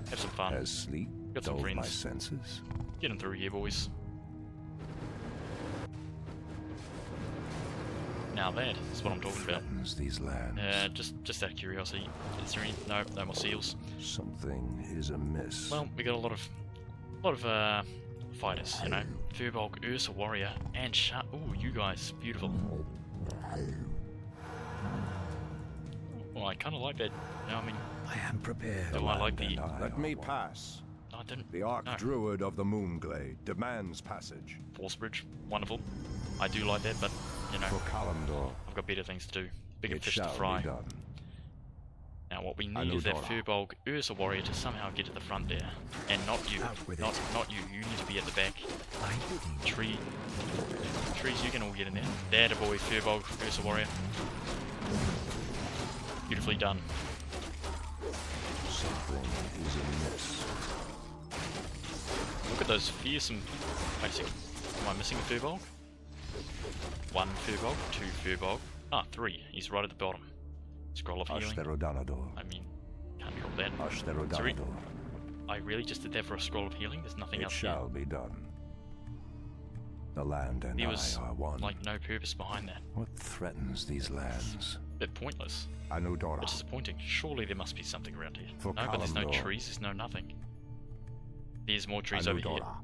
Speaker 1: Have some fun.
Speaker 2: Has sleep
Speaker 1: Got some
Speaker 2: dulled my
Speaker 1: friends.
Speaker 2: senses?
Speaker 1: Get them through here, boys. Now that is what I'm talking about.
Speaker 2: These lands.
Speaker 1: Just out of curiosity, is there any? No more seals.
Speaker 2: Something is amiss.
Speaker 1: Well, we got a lot of fighters, you know. Furbolg, Ursa Warrior, and ooh, you guys, beautiful. Well, I kind of like that. You know, I mean,
Speaker 8: I am prepared.
Speaker 1: do I like the?
Speaker 2: Let me pass.
Speaker 1: No, I didn't.
Speaker 2: The Archdruid of the Moonglade demands passage.
Speaker 1: Force bridge, wonderful. I do like that, but you know,
Speaker 2: For Kalimdor,
Speaker 1: I've got better things to do. Bigger
Speaker 2: it
Speaker 1: fish to
Speaker 2: shall
Speaker 1: fry.
Speaker 2: be done.
Speaker 1: Now what we need is that Furbolg Ursa Warrior to somehow get to the front there. And not you. Not you. You need to be at the back. Trees, you can all get in there. There, the boy, Furbolg Ursa Warrior. Beautifully done.
Speaker 2: Something is amiss.
Speaker 1: Look at those fearsome... Wait a second. Am I missing a Furbolg? 1 Furbolg, 2 Furbolg. Ah, 3. He's right at the bottom. Scroll of Healing. I mean, can't drop that. Sorry. I really just did that for a Scroll of Healing? There's nothing else
Speaker 2: It shall be done. The land and
Speaker 1: there was,
Speaker 2: I are one.
Speaker 1: like, no purpose behind that.
Speaker 2: What threatens these lands?
Speaker 1: A bit pointless.
Speaker 2: Anudora.
Speaker 1: Bit disappointing. Surely there must be something around here.
Speaker 2: For
Speaker 1: No, but there's no
Speaker 2: Kalimdor.
Speaker 1: trees, there's no nothing. There's more trees over here.
Speaker 2: Anudora.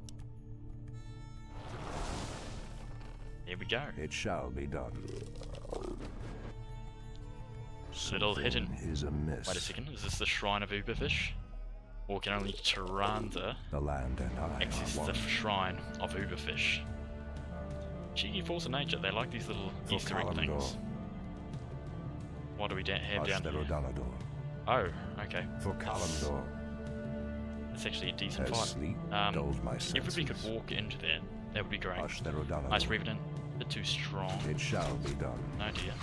Speaker 1: There we go.
Speaker 2: It shall be done.
Speaker 1: Little hidden.
Speaker 2: Something is amiss.
Speaker 1: Wait a second, is this the Shrine of Uberfish? Or can only Tyrande
Speaker 2: The land and I
Speaker 1: access
Speaker 2: are
Speaker 1: the
Speaker 2: one.
Speaker 1: Shrine of Uberfish? Cheeky Force of Nature, they like these little
Speaker 2: For
Speaker 1: Easter egg
Speaker 2: Kalimdor.
Speaker 1: things. What do we have down here?
Speaker 2: Ashtarodanador.
Speaker 1: Oh, okay.
Speaker 2: For Kalimdor.
Speaker 1: That's actually a decent
Speaker 2: Has
Speaker 1: fight.
Speaker 2: sleep dulled my senses?
Speaker 1: Everybody could walk into that. That would be great.
Speaker 2: Ashtarodanador.
Speaker 1: Nice Revenant. A bit too strong.
Speaker 2: It shall be done.
Speaker 1: No dear.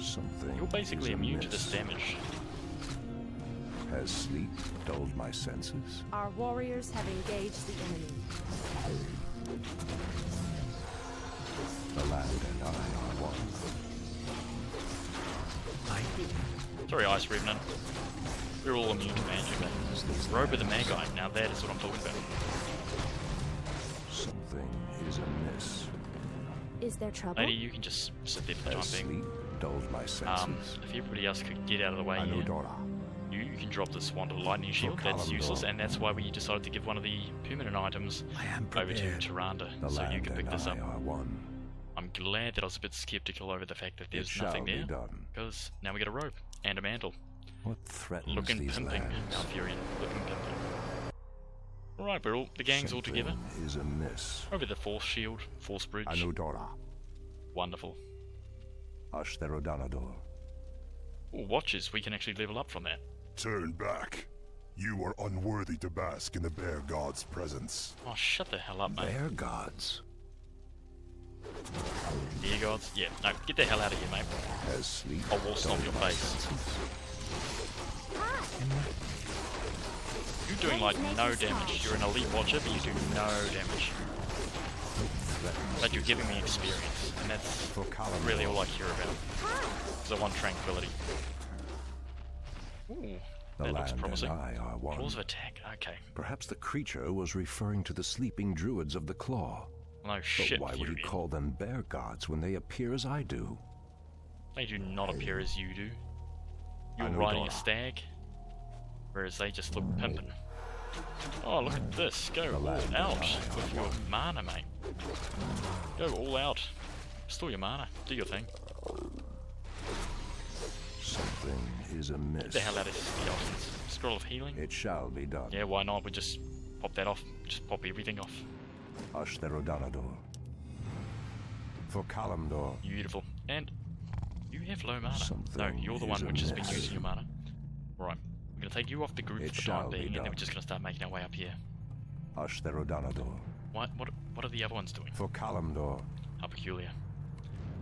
Speaker 2: Something
Speaker 1: You're basically
Speaker 2: is
Speaker 1: immune to this
Speaker 2: amiss.
Speaker 1: damage.
Speaker 2: Has sleep dulled my senses?
Speaker 5: Our warriors have engaged the enemy.
Speaker 2: The land and I are one.
Speaker 1: Sorry, Ice Revenant. We're all immune to magic. Robe of the Magi. Now that is what I'm talking about.
Speaker 2: Something is amiss.
Speaker 6: Is there trouble?
Speaker 1: Lady, you can just sit there for the
Speaker 2: Has
Speaker 1: time being.
Speaker 2: sleep dulled my senses?
Speaker 1: If everybody else could get out of the way here.
Speaker 2: Anudora.
Speaker 1: You can drop the Swan to the Lightning Shield, that's
Speaker 2: Kalimdor.
Speaker 1: useless, and that's why we decided to give one of the permanent items over to Tyrande,
Speaker 2: The
Speaker 1: so you
Speaker 2: land
Speaker 1: can pick
Speaker 2: and
Speaker 1: this
Speaker 2: I
Speaker 1: up.
Speaker 2: are one.
Speaker 1: I'm glad that I was a bit skeptical over the fact that there's
Speaker 2: It
Speaker 1: nothing
Speaker 2: shall
Speaker 1: there,
Speaker 2: be done.
Speaker 1: because now we get a robe and a mantle.
Speaker 2: What threatens
Speaker 1: Looking
Speaker 2: these
Speaker 1: pimping,
Speaker 2: lands?
Speaker 1: Malfurion, looking pimping. Alright, the gang's all together.
Speaker 2: Something is amiss.
Speaker 1: Over the Force Shield, Force Bridge.
Speaker 2: Anudora.
Speaker 1: Wonderful.
Speaker 2: Ashtarodanador.
Speaker 1: Ooh, watches, we can actually level up from that.
Speaker 10: Turn back. You are unworthy to bask in the Bear God's presence.
Speaker 1: Oh, shut the hell up, mate.
Speaker 2: Bear gods.
Speaker 1: Dear gods? Yeah, no, get the hell out of here, mate.
Speaker 2: Has sleep
Speaker 1: I'll wall stomp
Speaker 2: dulled
Speaker 1: your
Speaker 2: my
Speaker 1: face.
Speaker 2: senses?
Speaker 1: You're doing like no damage. You're an elite watcher, but you do no damage. But you're giving me experience, and that's really all I care about. Because I want tranquility. Ooh,
Speaker 2: The
Speaker 1: that looks
Speaker 2: land
Speaker 1: promising.
Speaker 2: and I are one.
Speaker 1: Claws of attack, okay.
Speaker 2: Perhaps the creature was referring to the sleeping druids of the claw.
Speaker 1: No
Speaker 2: But
Speaker 1: shit,
Speaker 2: why would he
Speaker 1: Furion.
Speaker 2: call them bear gods when they appear as I do?
Speaker 1: They do not appear as you do. You're
Speaker 2: Anudora.
Speaker 1: riding a stag, whereas they just look pimpin'. Oh, look at this. Go all out with your mana, mate. Go all out. Store your mana. Do your thing.
Speaker 2: Something is amiss.
Speaker 1: Get the hell out of Skeletons. Scroll of healing.
Speaker 2: It shall be done.
Speaker 1: Yeah, why not? We just pop that off. Just pop everything off.
Speaker 2: Ashtherodanador. For Kalimdor.
Speaker 1: Beautiful. And you have low mana.
Speaker 2: Something
Speaker 1: No, you're the one which has been
Speaker 2: amiss.
Speaker 1: using your mana. Right. We're going to take you off the group
Speaker 2: It
Speaker 1: for the
Speaker 2: shall
Speaker 1: time
Speaker 2: be
Speaker 1: being, and then
Speaker 2: done.
Speaker 1: we're just going to start making our way up here.
Speaker 2: Ashtherodanador.
Speaker 1: What are the other ones doing?
Speaker 2: For Kalimdor.
Speaker 1: How peculiar.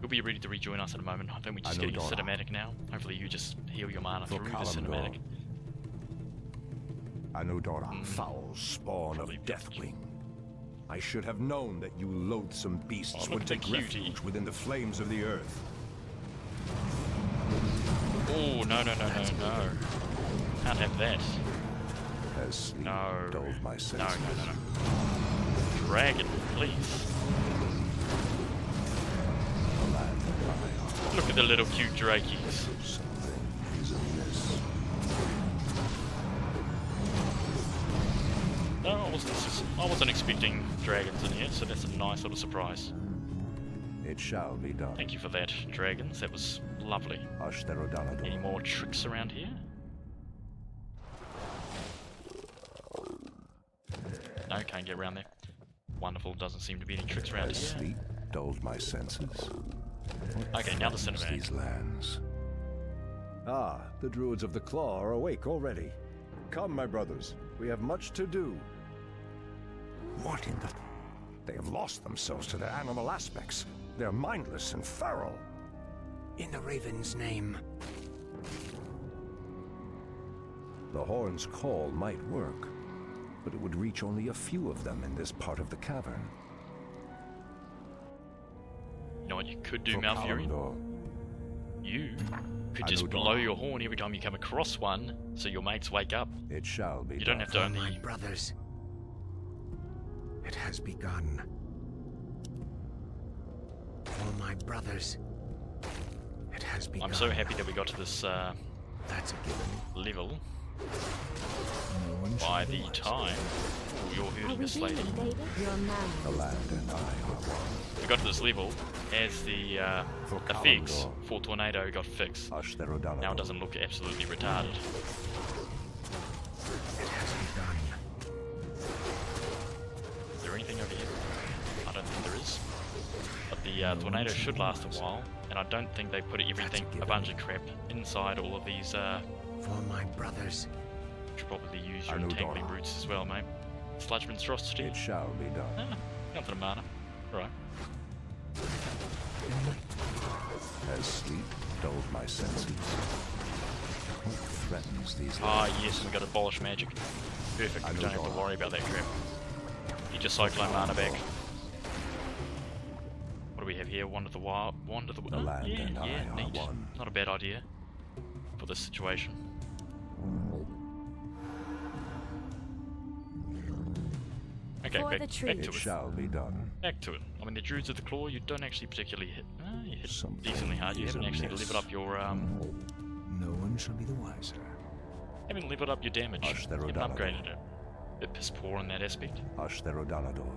Speaker 1: You'll be ready to rejoin us in a moment. I think we're just getting a
Speaker 2: Anudora.
Speaker 1: cinematic now. Hopefully you just heal your mana
Speaker 2: For
Speaker 1: through the
Speaker 2: Kalimdor.
Speaker 1: cinematic.
Speaker 2: Anudora, foul spawn
Speaker 1: Probably
Speaker 2: of Deathwing. I should have known that you loathsome beasts
Speaker 1: Oh, look
Speaker 2: would
Speaker 1: at the
Speaker 2: take
Speaker 1: cutie.
Speaker 2: refuge within the flames of the earth.
Speaker 1: Oh, no. Can't have that.
Speaker 2: As sleep
Speaker 1: No.
Speaker 2: dulled my
Speaker 1: No.
Speaker 2: senses.
Speaker 1: Dragon, please.
Speaker 2: The land and I
Speaker 1: Look at the little cute drakies.
Speaker 2: are something is amiss.
Speaker 1: No, I wasn't expecting dragons in here, so that's a nice little surprise.
Speaker 2: It shall be done.
Speaker 1: Thank you for that, dragons. That was lovely.
Speaker 2: Ashtherodanador.
Speaker 1: Any more tricks around here? No, can't get around there. Wonderful, doesn't seem to be any tricks around
Speaker 2: As
Speaker 1: here.
Speaker 2: sleep dulled my senses.
Speaker 1: Okay, now the
Speaker 2: Threatens
Speaker 1: cinematic.
Speaker 2: these lands.
Speaker 11: Ah, the Druids of the Claw are awake already. Come, my brothers, we have much to do.
Speaker 2: What in the... They have lost themselves to their animal aspects. They're mindless and feral.
Speaker 7: In the Raven's name.
Speaker 2: The horn's call might work, but it would reach only a few of them in this part of the cavern.
Speaker 1: You know what you could do,
Speaker 2: For
Speaker 1: Malfurion?
Speaker 2: Kalimdor,
Speaker 1: You could just
Speaker 2: Anudora.
Speaker 1: blow your horn every time you come across one, so your mates wake up.
Speaker 2: it shall be
Speaker 1: You
Speaker 2: done.
Speaker 1: don't have to only...
Speaker 7: brothers. It has begun. For my brothers. It has begun.
Speaker 1: I'm so happy that we got to this
Speaker 7: That's a given.
Speaker 1: level
Speaker 11: No one shall
Speaker 1: by
Speaker 11: be
Speaker 1: the
Speaker 11: wiser.
Speaker 1: time. Oh, you're
Speaker 6: Are
Speaker 1: hurting
Speaker 6: we
Speaker 1: this lady.
Speaker 6: leaving, David?
Speaker 3: Your man.
Speaker 2: The land and I are one.
Speaker 1: We got to this level as the
Speaker 2: For
Speaker 1: effects
Speaker 2: Kalimdor.
Speaker 1: for Tornado got fixed.
Speaker 2: Ashtherodanador.
Speaker 1: Now it doesn't look absolutely retarded.
Speaker 7: It has begun.
Speaker 1: Is there anything over here? I don't think there is. But the tornado should last a while, and I don't think they put everything, a bunch of crap, inside all of these.
Speaker 7: For my brothers.
Speaker 1: Should probably use your
Speaker 2: Anudora.
Speaker 1: entangling roots as well, mate. Sludge monstrosity.
Speaker 2: It shall be done.
Speaker 1: Ah, got the mana. Right.
Speaker 2: As sleep dulled my senses. What threatens these
Speaker 1: Ah,
Speaker 2: lands?
Speaker 1: yes, we got abolish magic. Perfect. We don't have to
Speaker 2: Anudora.
Speaker 1: worry about that crap. You just cyclone mana back. What do we have here? Wander the wild. Wander the.
Speaker 2: The land
Speaker 1: yeah,
Speaker 2: and I
Speaker 1: yeah,
Speaker 2: are
Speaker 1: neat.
Speaker 2: one.
Speaker 1: Not a bad idea for this situation. Okay,
Speaker 6: For
Speaker 1: back
Speaker 6: the
Speaker 1: to
Speaker 6: trees.
Speaker 2: It
Speaker 1: it.
Speaker 2: shall be done.
Speaker 1: Back to it. I mean, the Druids of the Claw, you don't actually particularly hit. You hit
Speaker 2: Something
Speaker 1: decently hard. You
Speaker 2: is
Speaker 1: haven't actually
Speaker 2: amiss.
Speaker 1: leveled up your
Speaker 11: No one shall be the wiser.
Speaker 1: haven't leveled up your damage. You haven't
Speaker 2: Ashtherodanador.
Speaker 1: upgraded it. Bit piss poor in that aspect.
Speaker 2: Ashtherodanador.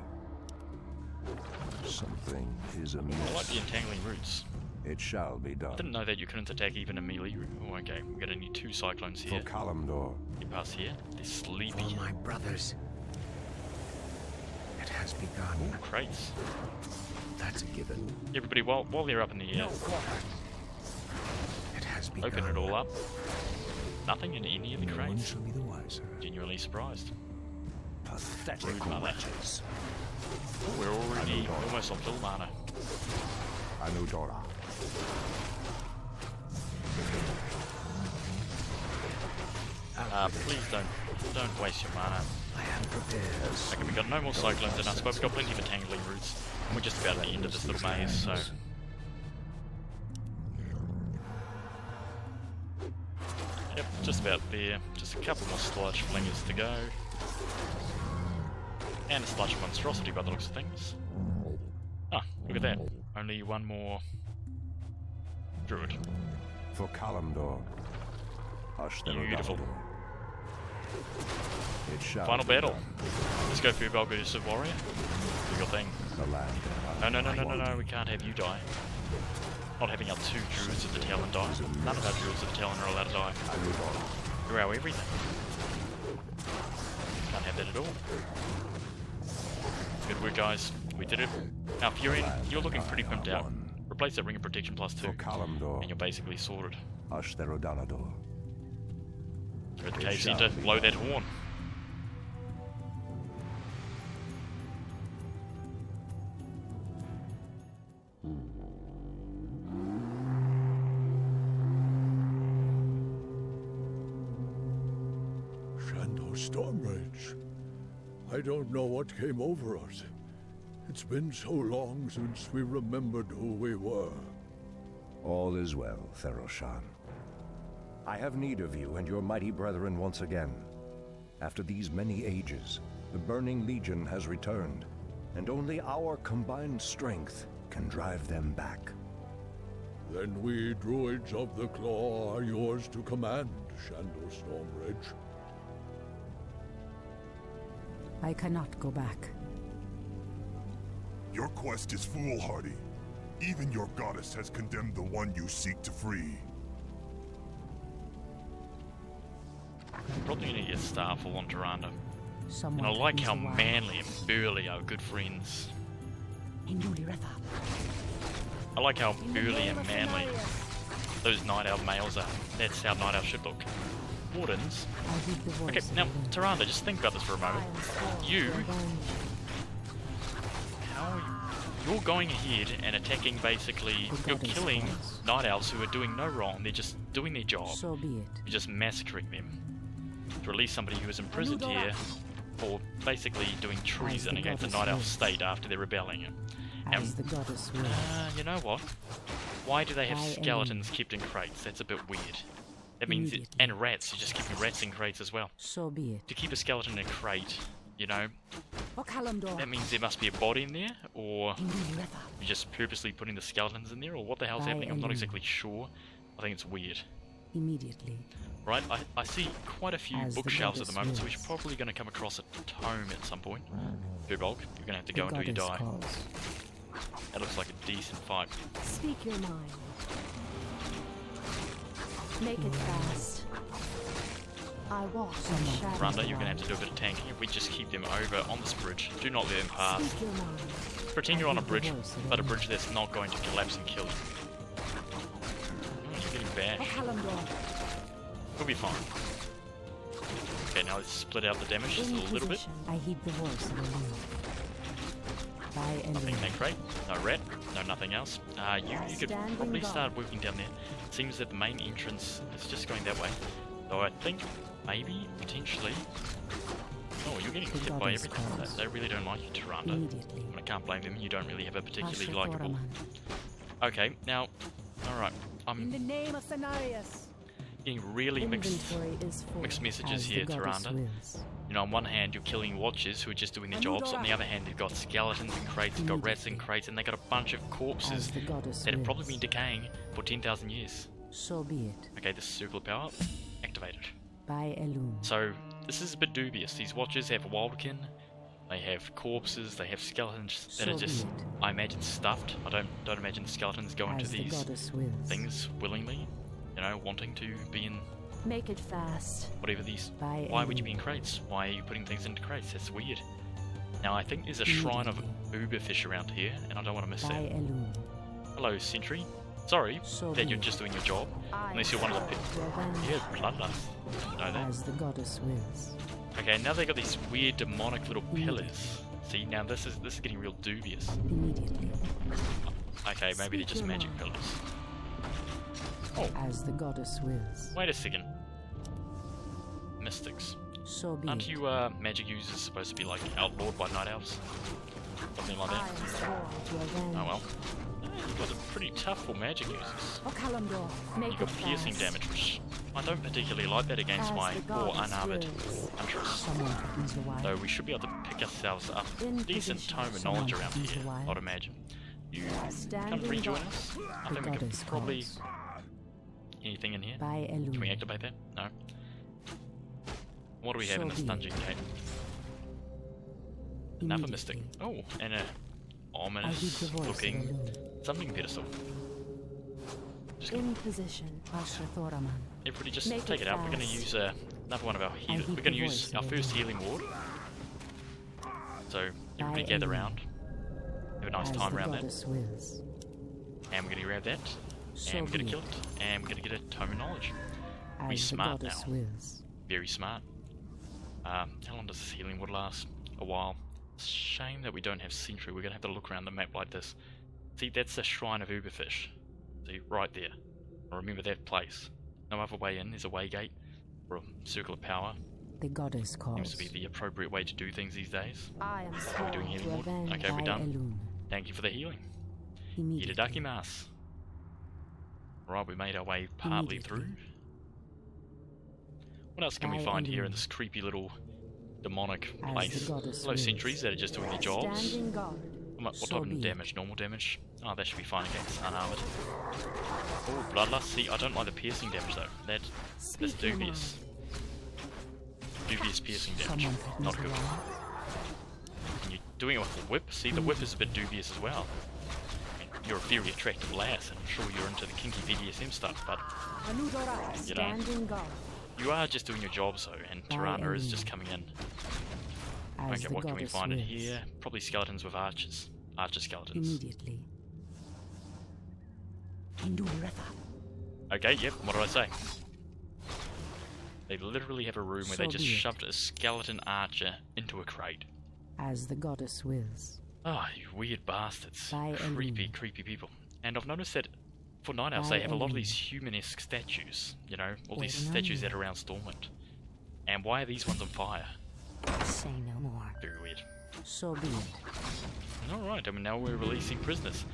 Speaker 2: Something is
Speaker 1: I like
Speaker 2: amiss.
Speaker 1: the entangling roots.
Speaker 2: It shall be
Speaker 1: I
Speaker 2: done.
Speaker 1: didn't know that you couldn't attack even a melee. Oh, okay, we're gonna need 2 cyclones
Speaker 2: For
Speaker 1: here.
Speaker 2: Kalimdor.
Speaker 1: Get past here. They're sleepy.
Speaker 7: For my brothers. It has begun.
Speaker 1: Ooh, crates.
Speaker 7: That's a given.
Speaker 1: Everybody, while they're up in the air,
Speaker 7: It has begun.
Speaker 1: open it all up. Nothing in any of the
Speaker 11: No one
Speaker 1: crates.
Speaker 11: shall be the wiser.
Speaker 1: Genuinely surprised.
Speaker 2: Pathetic
Speaker 1: Rude mother.
Speaker 2: wretches.
Speaker 1: Oh, we're already almost on full mana.
Speaker 2: Anudora.
Speaker 1: Please don't waste your mana.
Speaker 7: I am prepared.
Speaker 1: Okay, we got no more cyclones in us, but we've got plenty of entangling roots. And we're just about at the end of this little maze, so... Yep, just about there. Just a couple more sludge flingers to go. And a sludge monstrosity by the looks of things. Ah, look at that. Only one more druid.
Speaker 2: For Kalimdor.
Speaker 1: Beautiful.
Speaker 2: Ashtherodanador. It shall
Speaker 1: Final
Speaker 2: be
Speaker 1: battle.
Speaker 2: done.
Speaker 1: Let's go for your Belgus of Warrior. Do your thing.
Speaker 2: The land.
Speaker 1: No, we can't have you die. Not having our 2 Druids of the Talon die. None of our Druids of the Talon are allowed to die. You're our everything. Can't have that at all. Good work, guys. We did it. Now, Malfurion, you're looking pretty pimped out. Replace that Ring of Protection +2, and you're basically sorted.
Speaker 2: Ashtherodanador.
Speaker 1: You're at the cave centre, blow that horn.
Speaker 9: Stormrage. I don't know what came over us. It's been so long since we remembered who we were.
Speaker 2: All is well, Theroshan. I have need of you and your mighty brethren once again. After these many ages, the Burning Legion has returned, and only our combined strength can drive them back.
Speaker 9: Then we Druids of the Claw are yours to command, Shandor Stormrage.
Speaker 3: I cannot go back.
Speaker 10: Your quest is foolhardy. Even your goddess has condemned the one you seek to free.
Speaker 1: Probably gonna get Starfall on Tyrande.
Speaker 3: Someone
Speaker 1: and I like how manly and burly our good friends. I like how burly and manly those Night Elf males are. That's how Night Elf should look. Wardens. Okay, now Tyrande, just think about this for a moment. You're going ahead and attacking basically, you're killing Night Elves who are doing no wrong, they're just doing their job.
Speaker 3: So be it.
Speaker 1: You're just massacring them. To release somebody who is imprisoned here for basically doing treason against the Night Elf state after they're rebelling. And, you know what? Why do they have skeletons kept in crates? That's a bit weird. That means and rats, you're just keeping rats in crates as well.
Speaker 3: So be it.
Speaker 1: To keep a skeleton in a crate, you know, that means there must be a body in there, or you're just purposely putting the skeletons in there, or what the hell's happening? I'm not exactly sure. I think it's weird.
Speaker 3: Immediately.
Speaker 1: Right, I see quite a few bookshelves at the moment, so we're probably going to come across a tome at some point. Firbolg, you're going to have to go until you die. That looks like a decent fight.
Speaker 6: Speak your mind. Make it fast. I walk in shadows.
Speaker 1: Tyrande, you're going to have to do a bit of tanking. If we just keep them over on this bridge, do not let them pass.
Speaker 6: Speak your mind.
Speaker 1: Pretend you're on a bridge, but a bridge that's not going to collapse and kill you. You're getting bashed. We'll be fine. Okay, now let's split out the damage just a little bit.
Speaker 3: I heed the voice of the
Speaker 1: Nothing that great. No rat. No nothing else. You could probably start working down there. It seems that the main entrance is just going that way. So I think maybe, potentially... Oh, you're getting hit by everything. They really don't like you, Tyrande. And I can't blame them. You don't really have a particularly likeable... Okay, now... Alright.
Speaker 5: In the name of Cenarius.
Speaker 1: Getting really mixed messages here, Tyrande. You know, on one hand, you're killing watchers who are just doing their jobs. On the other hand, they've got skeletons in crates, they've got rats in crates, and they've got a bunch of corpses that have probably been decaying for 10,000 years.
Speaker 3: So be it.
Speaker 1: Okay, this circle of power activated.
Speaker 3: By Elune.
Speaker 1: So this is a bit dubious. These watchers have wildkin, they have corpses, they have skeletons that are just, I imagine, stuffed. I don't imagine the skeletons go into these things willingly. You know, wanting to be in...
Speaker 6: Make it fast.
Speaker 1: Whatever these... Why would you be in crates? Why are you putting things into crates? That's weird. Now, I think there's a shrine of uberfish around here, and I don't want to miss that. Hello, Sentry. Sorry that you're just doing your job. Unless you're one of the... Yeah, bloodlust. You know that.
Speaker 3: As the goddess wills.
Speaker 1: Okay, now they got these weird demonic little pillars. See, now this is getting real dubious.
Speaker 3: Immediately.
Speaker 1: Okay, maybe they're just magic pillars. Oh.
Speaker 3: As the goddess wills.
Speaker 1: Wait a second. Mystics.
Speaker 3: So be
Speaker 1: Aren't you magic users supposed to be like outlawed by night elves? Something like that. Oh well. You guys are pretty tough for magic users. You got piercing damage, which I don't particularly like that against my poor unarmored hunters. Though we should be able to pick ourselves up a decent tome of knowledge around here, I'd imagine. You come and rejoin us? I think we could probably... Anything in here? Can we activate that? No. What do we have in this dungeon gate? Another mystic. Oh, and a ominous looking something pedestal.
Speaker 3: In position.
Speaker 1: Everybody just take it out. We're going to use another one of our healers. We're going to use our first healing ward. So everybody gather round. Have a nice time around that. And we're going to grab that. And we're going to kill it. And we're going to get a tome of knowledge. We're smart now. Very smart. How long does this healing ward last? A while. Shame that we don't have sentry. We're going to have to look around the map like this. See, that's the Shrine of Uberfish. See, right there. Remember that place. No other way in. There's a way gate or a circle of power.
Speaker 3: The goddess calls.
Speaker 1: Seems to be the appropriate way to do things these days.
Speaker 5: I am
Speaker 1: Are we doing healing ward? Okay, we're done. Thank you for the healing. Itadakimasu. Right, we made our way partly through. What else can we find here in this creepy little demonic place? Hello, sentries that are just doing their jobs. What type of damage? Normal damage? Oh, that should be fine against unarmored. Oh, bloodlust. See, I don't like the piercing damage though. That's dubious. Dubious piercing damage. Not good. And you're doing it with the whip. See, the whip is a bit dubious as well. I mean, you're a very attractive lass, and I'm sure you're into the kinky BDSM stuff, but you know, you are just doing your job, so, and Tyrande is just coming in. Okay, what can we find in here? Probably skeletons with archers. Archer skeletons.
Speaker 3: Immediately.
Speaker 1: Okay, yep, what did I say? They literally have a room where they just shoved a skeleton archer into a crate.
Speaker 3: As the goddess wills.
Speaker 1: Ah, you weird bastards. Creepy, creepy people. And I've noticed that for Night Elves they have a lot of these humanesque statues. You know, all these statues that are around Stormwind. And why are these ones on fire?
Speaker 3: Say no more.
Speaker 1: Very weird.
Speaker 3: So be it.
Speaker 1: Alright, I mean, now we're releasing prisoners.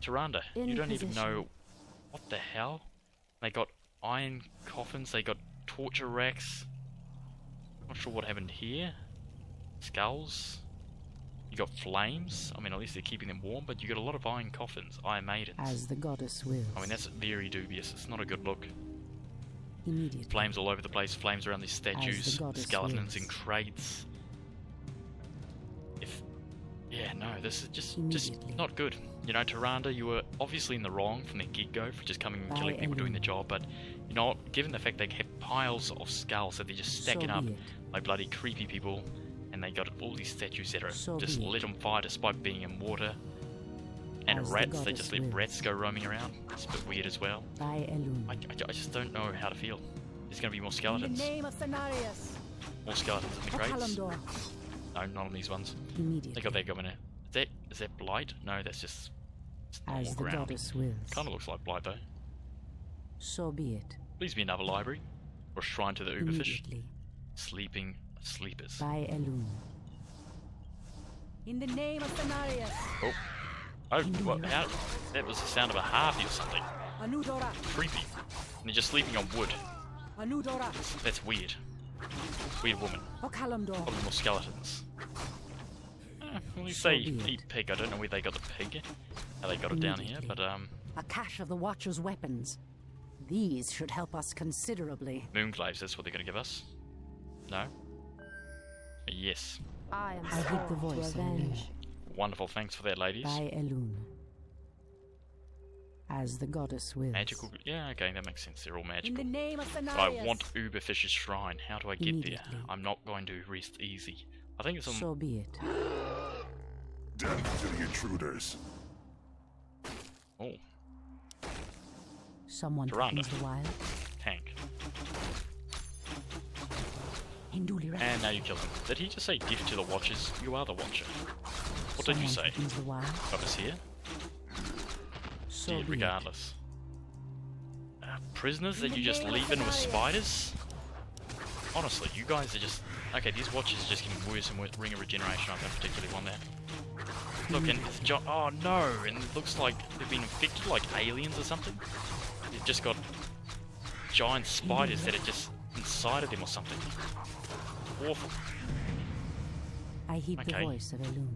Speaker 1: Tyrande, you don't even know what the hell? They got iron coffins, they got torture racks. Not sure what happened here. Skulls. You got flames. I mean, at least they're keeping them warm, but you got a lot of iron coffins, iron maidens.
Speaker 3: As the goddess wills.
Speaker 1: I mean, that's very dubious. It's not a good look.
Speaker 3: Immediately.
Speaker 1: Flames all over the place, flames around these statues, skeletons in crates. Yeah, no, this is just not good. You know, Tyrande, you were obviously in the wrong from the get-go for just coming and killing people doing the job, but, you know, given the fact they have piles of skulls that they're just stacking up like bloody creepy people, and they got all these statues that are just lit on fire despite being in water, and rats, they just let rats go roaming around. It's a bit weird as well. I just don't know how to feel. There's going to be more skeletons.
Speaker 5: In the name of Cenarius.
Speaker 1: More skeletons in the crates. No, not on these ones. They got that going in. Is that blight? No, that's just normal ground. Kind of looks like blight though.
Speaker 3: So be it.
Speaker 1: Please be another library or shrine to the Uberfish. Sleeping sleepers.
Speaker 5: In the name of Cenarius.
Speaker 1: Oh, what? How? That was the sound of a harpy or something. Creepy. And they're just sleeping on wood. That's weird. Weird woman. Probably more skeletons. At least they eat pig. I don't know where they got the pig. How they got it down here, but
Speaker 3: a cache of the Watcher's weapons. These should help us considerably.
Speaker 1: Moonglaves, that's what they're going to give us. No? Yes.
Speaker 3: I heed the voice of revenge.
Speaker 1: Wonderful, thanks for that, ladies.
Speaker 3: By Elune. As the goddess wills.
Speaker 1: Magical, yeah, okay, that makes sense. They're all magical.
Speaker 5: In the name of Cenarius.
Speaker 1: I want Uberfish's shrine. How do I get there? I'm not going to rest easy. I think it's on.
Speaker 3: So be it.
Speaker 10: Death to the intruders.
Speaker 1: Oh.
Speaker 3: Someone
Speaker 1: Tyrande.
Speaker 3: the wild.
Speaker 1: Tank. And now you kill him. Did he just say death to the Watchers? You are the Watcher. What did you say? Of us here? Dead regardless. Prisoners that you just leave in with spiders? Honestly, you guys are just... Okay, these Watchers are just getting worse and worse. Ring of Regeneration, I don't particularly want that. Look, and it's oh no! And it looks like they've been infected like aliens or something. They've just got giant spiders that are just inside of them or something. Awful.
Speaker 3: I heed the voice of Elune.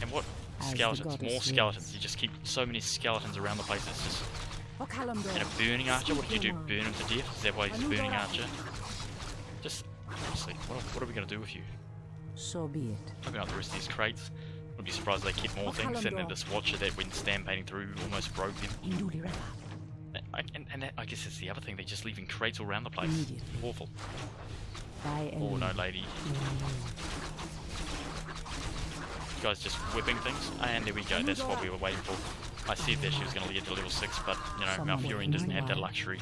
Speaker 1: And what? Skeletons, more skeletons. You just keep so many skeletons around the place. It's just... And a burning archer? What did you do? Burn him to death? Is that why he's a burning archer? Just honestly. What are we going to do with you?
Speaker 3: So be it.
Speaker 1: Open up the rest of these crates. I'd be surprised if they keep more things, and then this Watcher that went stampeding through almost broke them. And I guess that's the other thing, they're just leaving crates all around the place. Awful. Oh no, lady. You guys just whipping things, and there we go, that's what we were waiting for. I said that she was going to get to level 6, but, you know, Malfurion doesn't have that luxury.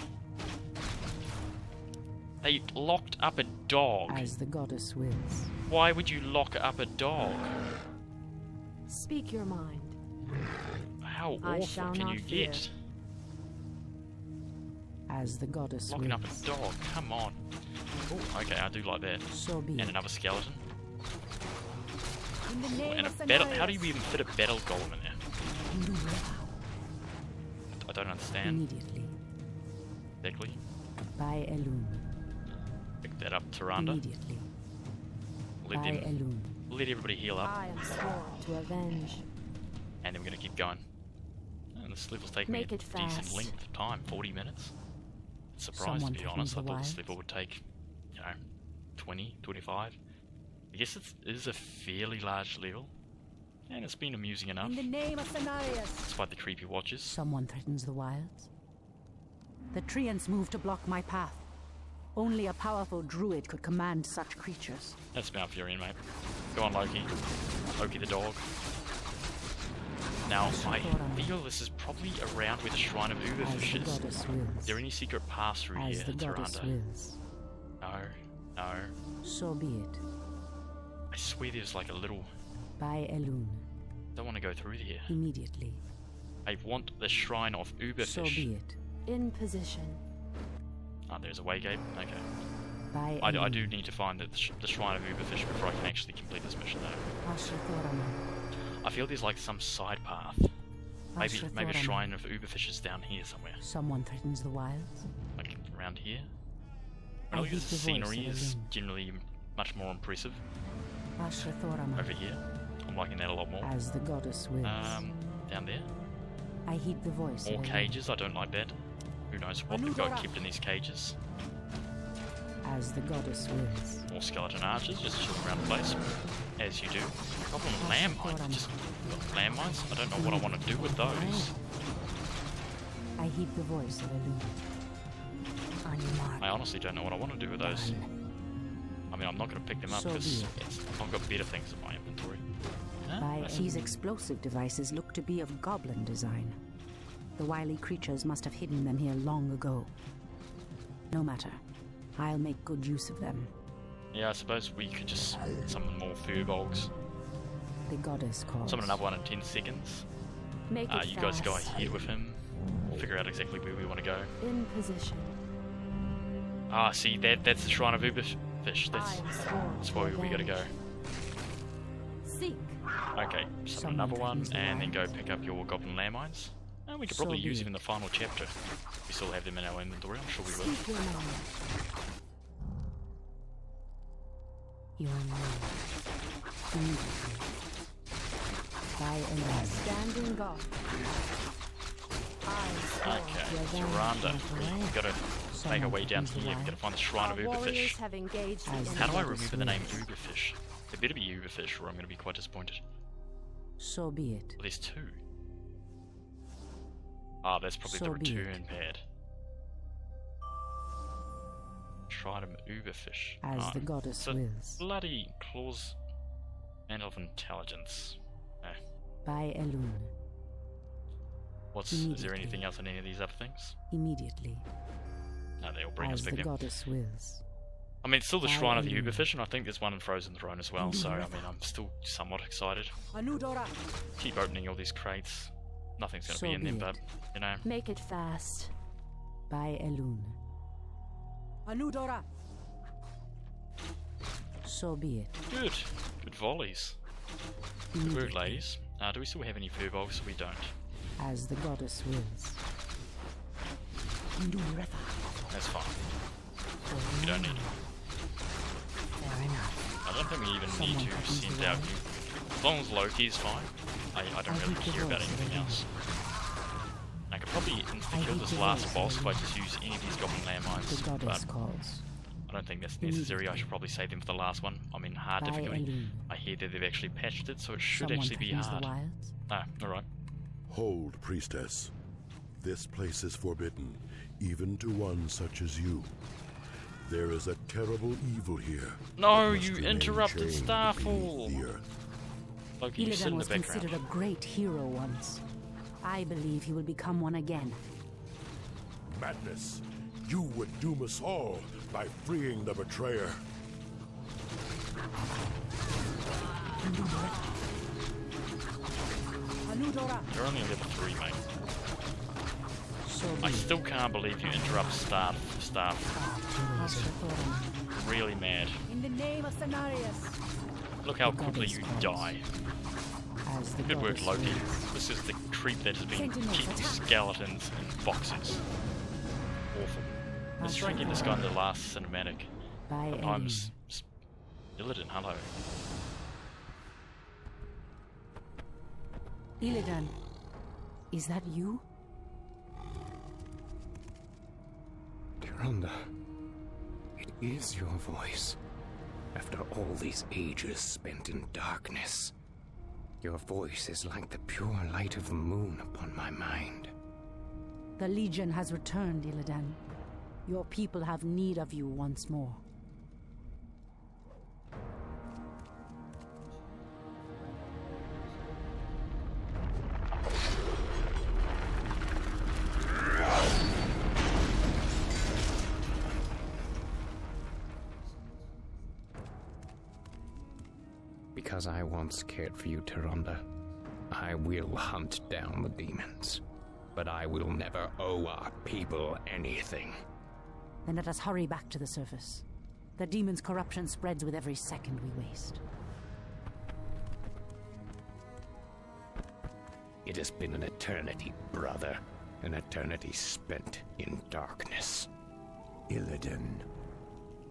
Speaker 1: They locked up a dog.
Speaker 3: As the goddess wills.
Speaker 1: Why would you lock up a dog?
Speaker 5: Speak your mind.
Speaker 1: How awful can you get?
Speaker 3: As the goddess
Speaker 1: Locking
Speaker 3: wills.
Speaker 1: up a dog, come on. Oh, okay, I do like that.
Speaker 3: So be
Speaker 1: and another skeleton.
Speaker 5: In the name
Speaker 1: And a
Speaker 5: of
Speaker 1: battle.
Speaker 5: Cenarius.
Speaker 1: How do you even fit a battle golem in there? I don't understand.
Speaker 3: Immediately.
Speaker 1: Exactly.
Speaker 3: By Elun.
Speaker 1: Pick that up, Tyrande.
Speaker 3: Immediately.
Speaker 1: Let
Speaker 3: By
Speaker 1: them.
Speaker 3: Elun.
Speaker 1: Let everybody heal up,
Speaker 5: I am sworn to avenge.
Speaker 1: and then we're gonna keep going. And this level's taking me
Speaker 5: Make
Speaker 1: a
Speaker 5: it
Speaker 1: decent
Speaker 5: fast.
Speaker 1: length of time, 40 minutes. Surprised,
Speaker 3: Someone
Speaker 1: to be honest. I
Speaker 3: threatens
Speaker 1: thought
Speaker 3: the
Speaker 1: this
Speaker 3: wilds.
Speaker 1: level would take, you know, 20, 25. I guess it is a fairly large level, and it's been amusing enough,
Speaker 5: In the name of Cenarius.
Speaker 1: despite the creepy watches.
Speaker 3: Someone threatens the wilds. The treants move to block my path. Only a powerful druid could command such creatures.
Speaker 1: That's Malfurion, mate. Go on, Loki. Loki the dog. Now, I feel this is probably around where the Shrine of
Speaker 3: As
Speaker 1: Uberfish
Speaker 3: the
Speaker 1: is.
Speaker 3: goddess wills.
Speaker 1: Is there any secret pass through
Speaker 3: As
Speaker 1: here,
Speaker 3: the goddess
Speaker 1: Tyrande?
Speaker 3: wills.
Speaker 1: No, no.
Speaker 3: So be it.
Speaker 1: I swear there's like a little...
Speaker 3: By Elun.
Speaker 1: Don't want to go through here.
Speaker 3: Immediately.
Speaker 1: I want the Shrine of
Speaker 3: So
Speaker 1: Uberfish.
Speaker 3: be it.
Speaker 5: In position.
Speaker 1: Oh, there's a way gate. Okay.
Speaker 3: By
Speaker 1: I
Speaker 3: Elun.
Speaker 1: do need to find the Shrine of Uberfish before I can actually complete this mission, though.
Speaker 3: Ashrathoraman.
Speaker 1: I feel there's like some side path. Maybe a
Speaker 3: Ashrathoraman.
Speaker 1: Shrine of Uberfish is down here somewhere.
Speaker 3: Someone threatens the wilds.
Speaker 1: Like around here.
Speaker 3: I
Speaker 1: Well, look,
Speaker 3: heed
Speaker 1: the
Speaker 3: the voice
Speaker 1: scenery
Speaker 3: of
Speaker 1: is
Speaker 3: Elun.
Speaker 1: generally much more impressive
Speaker 3: Ashrathoraman.
Speaker 1: over here. I'm liking that a lot more.
Speaker 3: As the goddess wills.
Speaker 1: Down there.
Speaker 3: I heed the voice
Speaker 1: More
Speaker 3: of Elun.
Speaker 1: cages, I don't like that. Who knows what they've got kept in these cages.
Speaker 3: As the goddess wills.
Speaker 1: More skeleton archers, just chilling around the place. As you do. Goblin landmines, just got landmines? I don't know what I want to do with those.
Speaker 3: I heed the voice of Elun. On your mark.
Speaker 1: I honestly don't know what I want to do with those. I mean, I'm not going to pick them up
Speaker 3: So
Speaker 1: because
Speaker 3: be it.
Speaker 1: I've got better things in my inventory. Huh?
Speaker 3: These explosive devices look to be of goblin design. The wily creatures must have hidden them here long ago. No matter. I'll make good use of them.
Speaker 1: Yeah, I suppose we could just summon more furbolgs.
Speaker 3: The goddess calls.
Speaker 1: Summon another one in 10 seconds.
Speaker 5: Make it
Speaker 1: You guys go
Speaker 5: fast.
Speaker 1: ahead with him. We'll figure out exactly where we want to go.
Speaker 5: In position.
Speaker 1: Ah, see, that's the Shrine of Uberfish.
Speaker 5: I am sworn
Speaker 1: That's
Speaker 5: to
Speaker 1: where we gotta go.
Speaker 5: avenge. Seek.
Speaker 1: Okay, summon another one, and then go pick up your goblin landmines. And we could probably use them in the final chapter. We still have them in our inventory, I'm sure we will.
Speaker 5: Speak your mind.
Speaker 3: Your name. Immediately. By Elun.
Speaker 5: Standing guard. I am sworn
Speaker 1: Okay,
Speaker 5: to avenge.
Speaker 1: Tyrande. We've got to make our way down here. We've got to find the Shrine of
Speaker 5: Our warriors
Speaker 1: Uberfish.
Speaker 5: have engaged the
Speaker 3: As
Speaker 5: enemy.
Speaker 1: How do I remember the name Uberfish? It better be Uberfish, or I'm going to be quite disappointed.
Speaker 3: So be it.
Speaker 1: Well, there's two. Ah, that's probably the
Speaker 3: So be it.
Speaker 1: return pad. Shrine of Uberfish.
Speaker 3: As the goddess
Speaker 1: so
Speaker 3: wills.
Speaker 1: bloody claws and of intelligence.
Speaker 3: By Elun.
Speaker 1: Is there
Speaker 3: Immediately.
Speaker 1: anything else in any of these other things?
Speaker 3: Immediately.
Speaker 1: No, they all bring us
Speaker 3: As
Speaker 1: back
Speaker 3: the
Speaker 1: then.
Speaker 3: goddess wills.
Speaker 1: I mean, it's still the
Speaker 3: By
Speaker 1: Shrine of the
Speaker 3: Elun.
Speaker 1: Uberfish, and I think there's one in Frozen Throne as well, so, I mean, I'm still somewhat excited.
Speaker 5: Anudora.
Speaker 1: Keep opening all these crates. Nothing's going to
Speaker 3: So
Speaker 1: be in
Speaker 3: be
Speaker 1: them,
Speaker 3: it.
Speaker 1: but, you know.
Speaker 5: Make it fast.
Speaker 3: By Elun.
Speaker 5: Anudora.
Speaker 3: So be it.
Speaker 1: Good. Good volleys. Good work, ladies. Do we still have any furbolgs? We don't.
Speaker 3: As the goddess wills.
Speaker 1: That's fine. We don't need it.
Speaker 3: Fair enough.
Speaker 1: I don't think we even need to send out you. As long as Loki's fine, I don't really care about anything else. I could probably insta-kill this last boss if I just use any of these goblin
Speaker 3: The
Speaker 1: landmines,
Speaker 3: goddess
Speaker 1: but
Speaker 3: calls.
Speaker 1: I don't think that's necessary. I should probably save them for the last one. I'm in hard difficulty. I hear that they've actually patched it, so it should actually be hard. Ah, alright.
Speaker 12: Hold, priestess. This place is forbidden, even to one such as you. There is a terrible evil here.
Speaker 1: No, you interrupted Starfall! Loki, you sit in
Speaker 3: Illidan
Speaker 1: the
Speaker 3: was
Speaker 1: background.
Speaker 3: considered a great hero once. I believe he will become one again.
Speaker 12: Madness! You would doom us all by freeing the betrayer.
Speaker 1: You're only level 3, mate. I still can't believe you interrupt staff. Really mad.
Speaker 5: In the name of Cenarius.
Speaker 1: Look how quickly you die. Good work, Loki. This is the creep that has been keeping skeletons in boxes. Awful. Let's try and get this guy in the last cinematic. I'm Illidan, hello.
Speaker 3: Illidan, is that you?
Speaker 13: Tyrande, it is your voice. After all these ages spent in darkness, your voice is like the pure light of the moon upon my mind.
Speaker 3: The Legion has returned, Illidan. Your people have need of you once more.
Speaker 13: Because I once cared for you, Tyrande, I will hunt down the demons. But I will never owe our people anything.
Speaker 3: Then let us hurry back to the surface. The demon's corruption spreads with every second we waste.
Speaker 13: It has been an eternity, brother. An eternity spent in darkness.
Speaker 2: Illidan,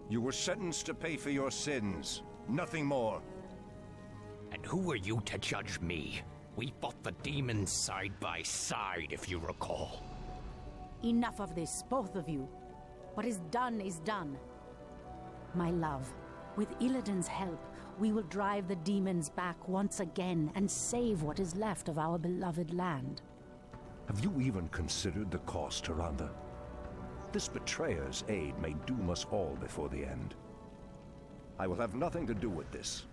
Speaker 2: you were sentenced to pay for your sins. Nothing more.
Speaker 13: And who are you to judge me? We fought the demons side by side, if you recall.
Speaker 3: Enough of this, both of you. What is done is done. My love, with Illidan's help, we will drive the demons back once again and save what is left of our beloved land.
Speaker 2: Have you even considered the cost, Tyrande? This betrayer's aid may doom us all before the end. I will have nothing to do with this.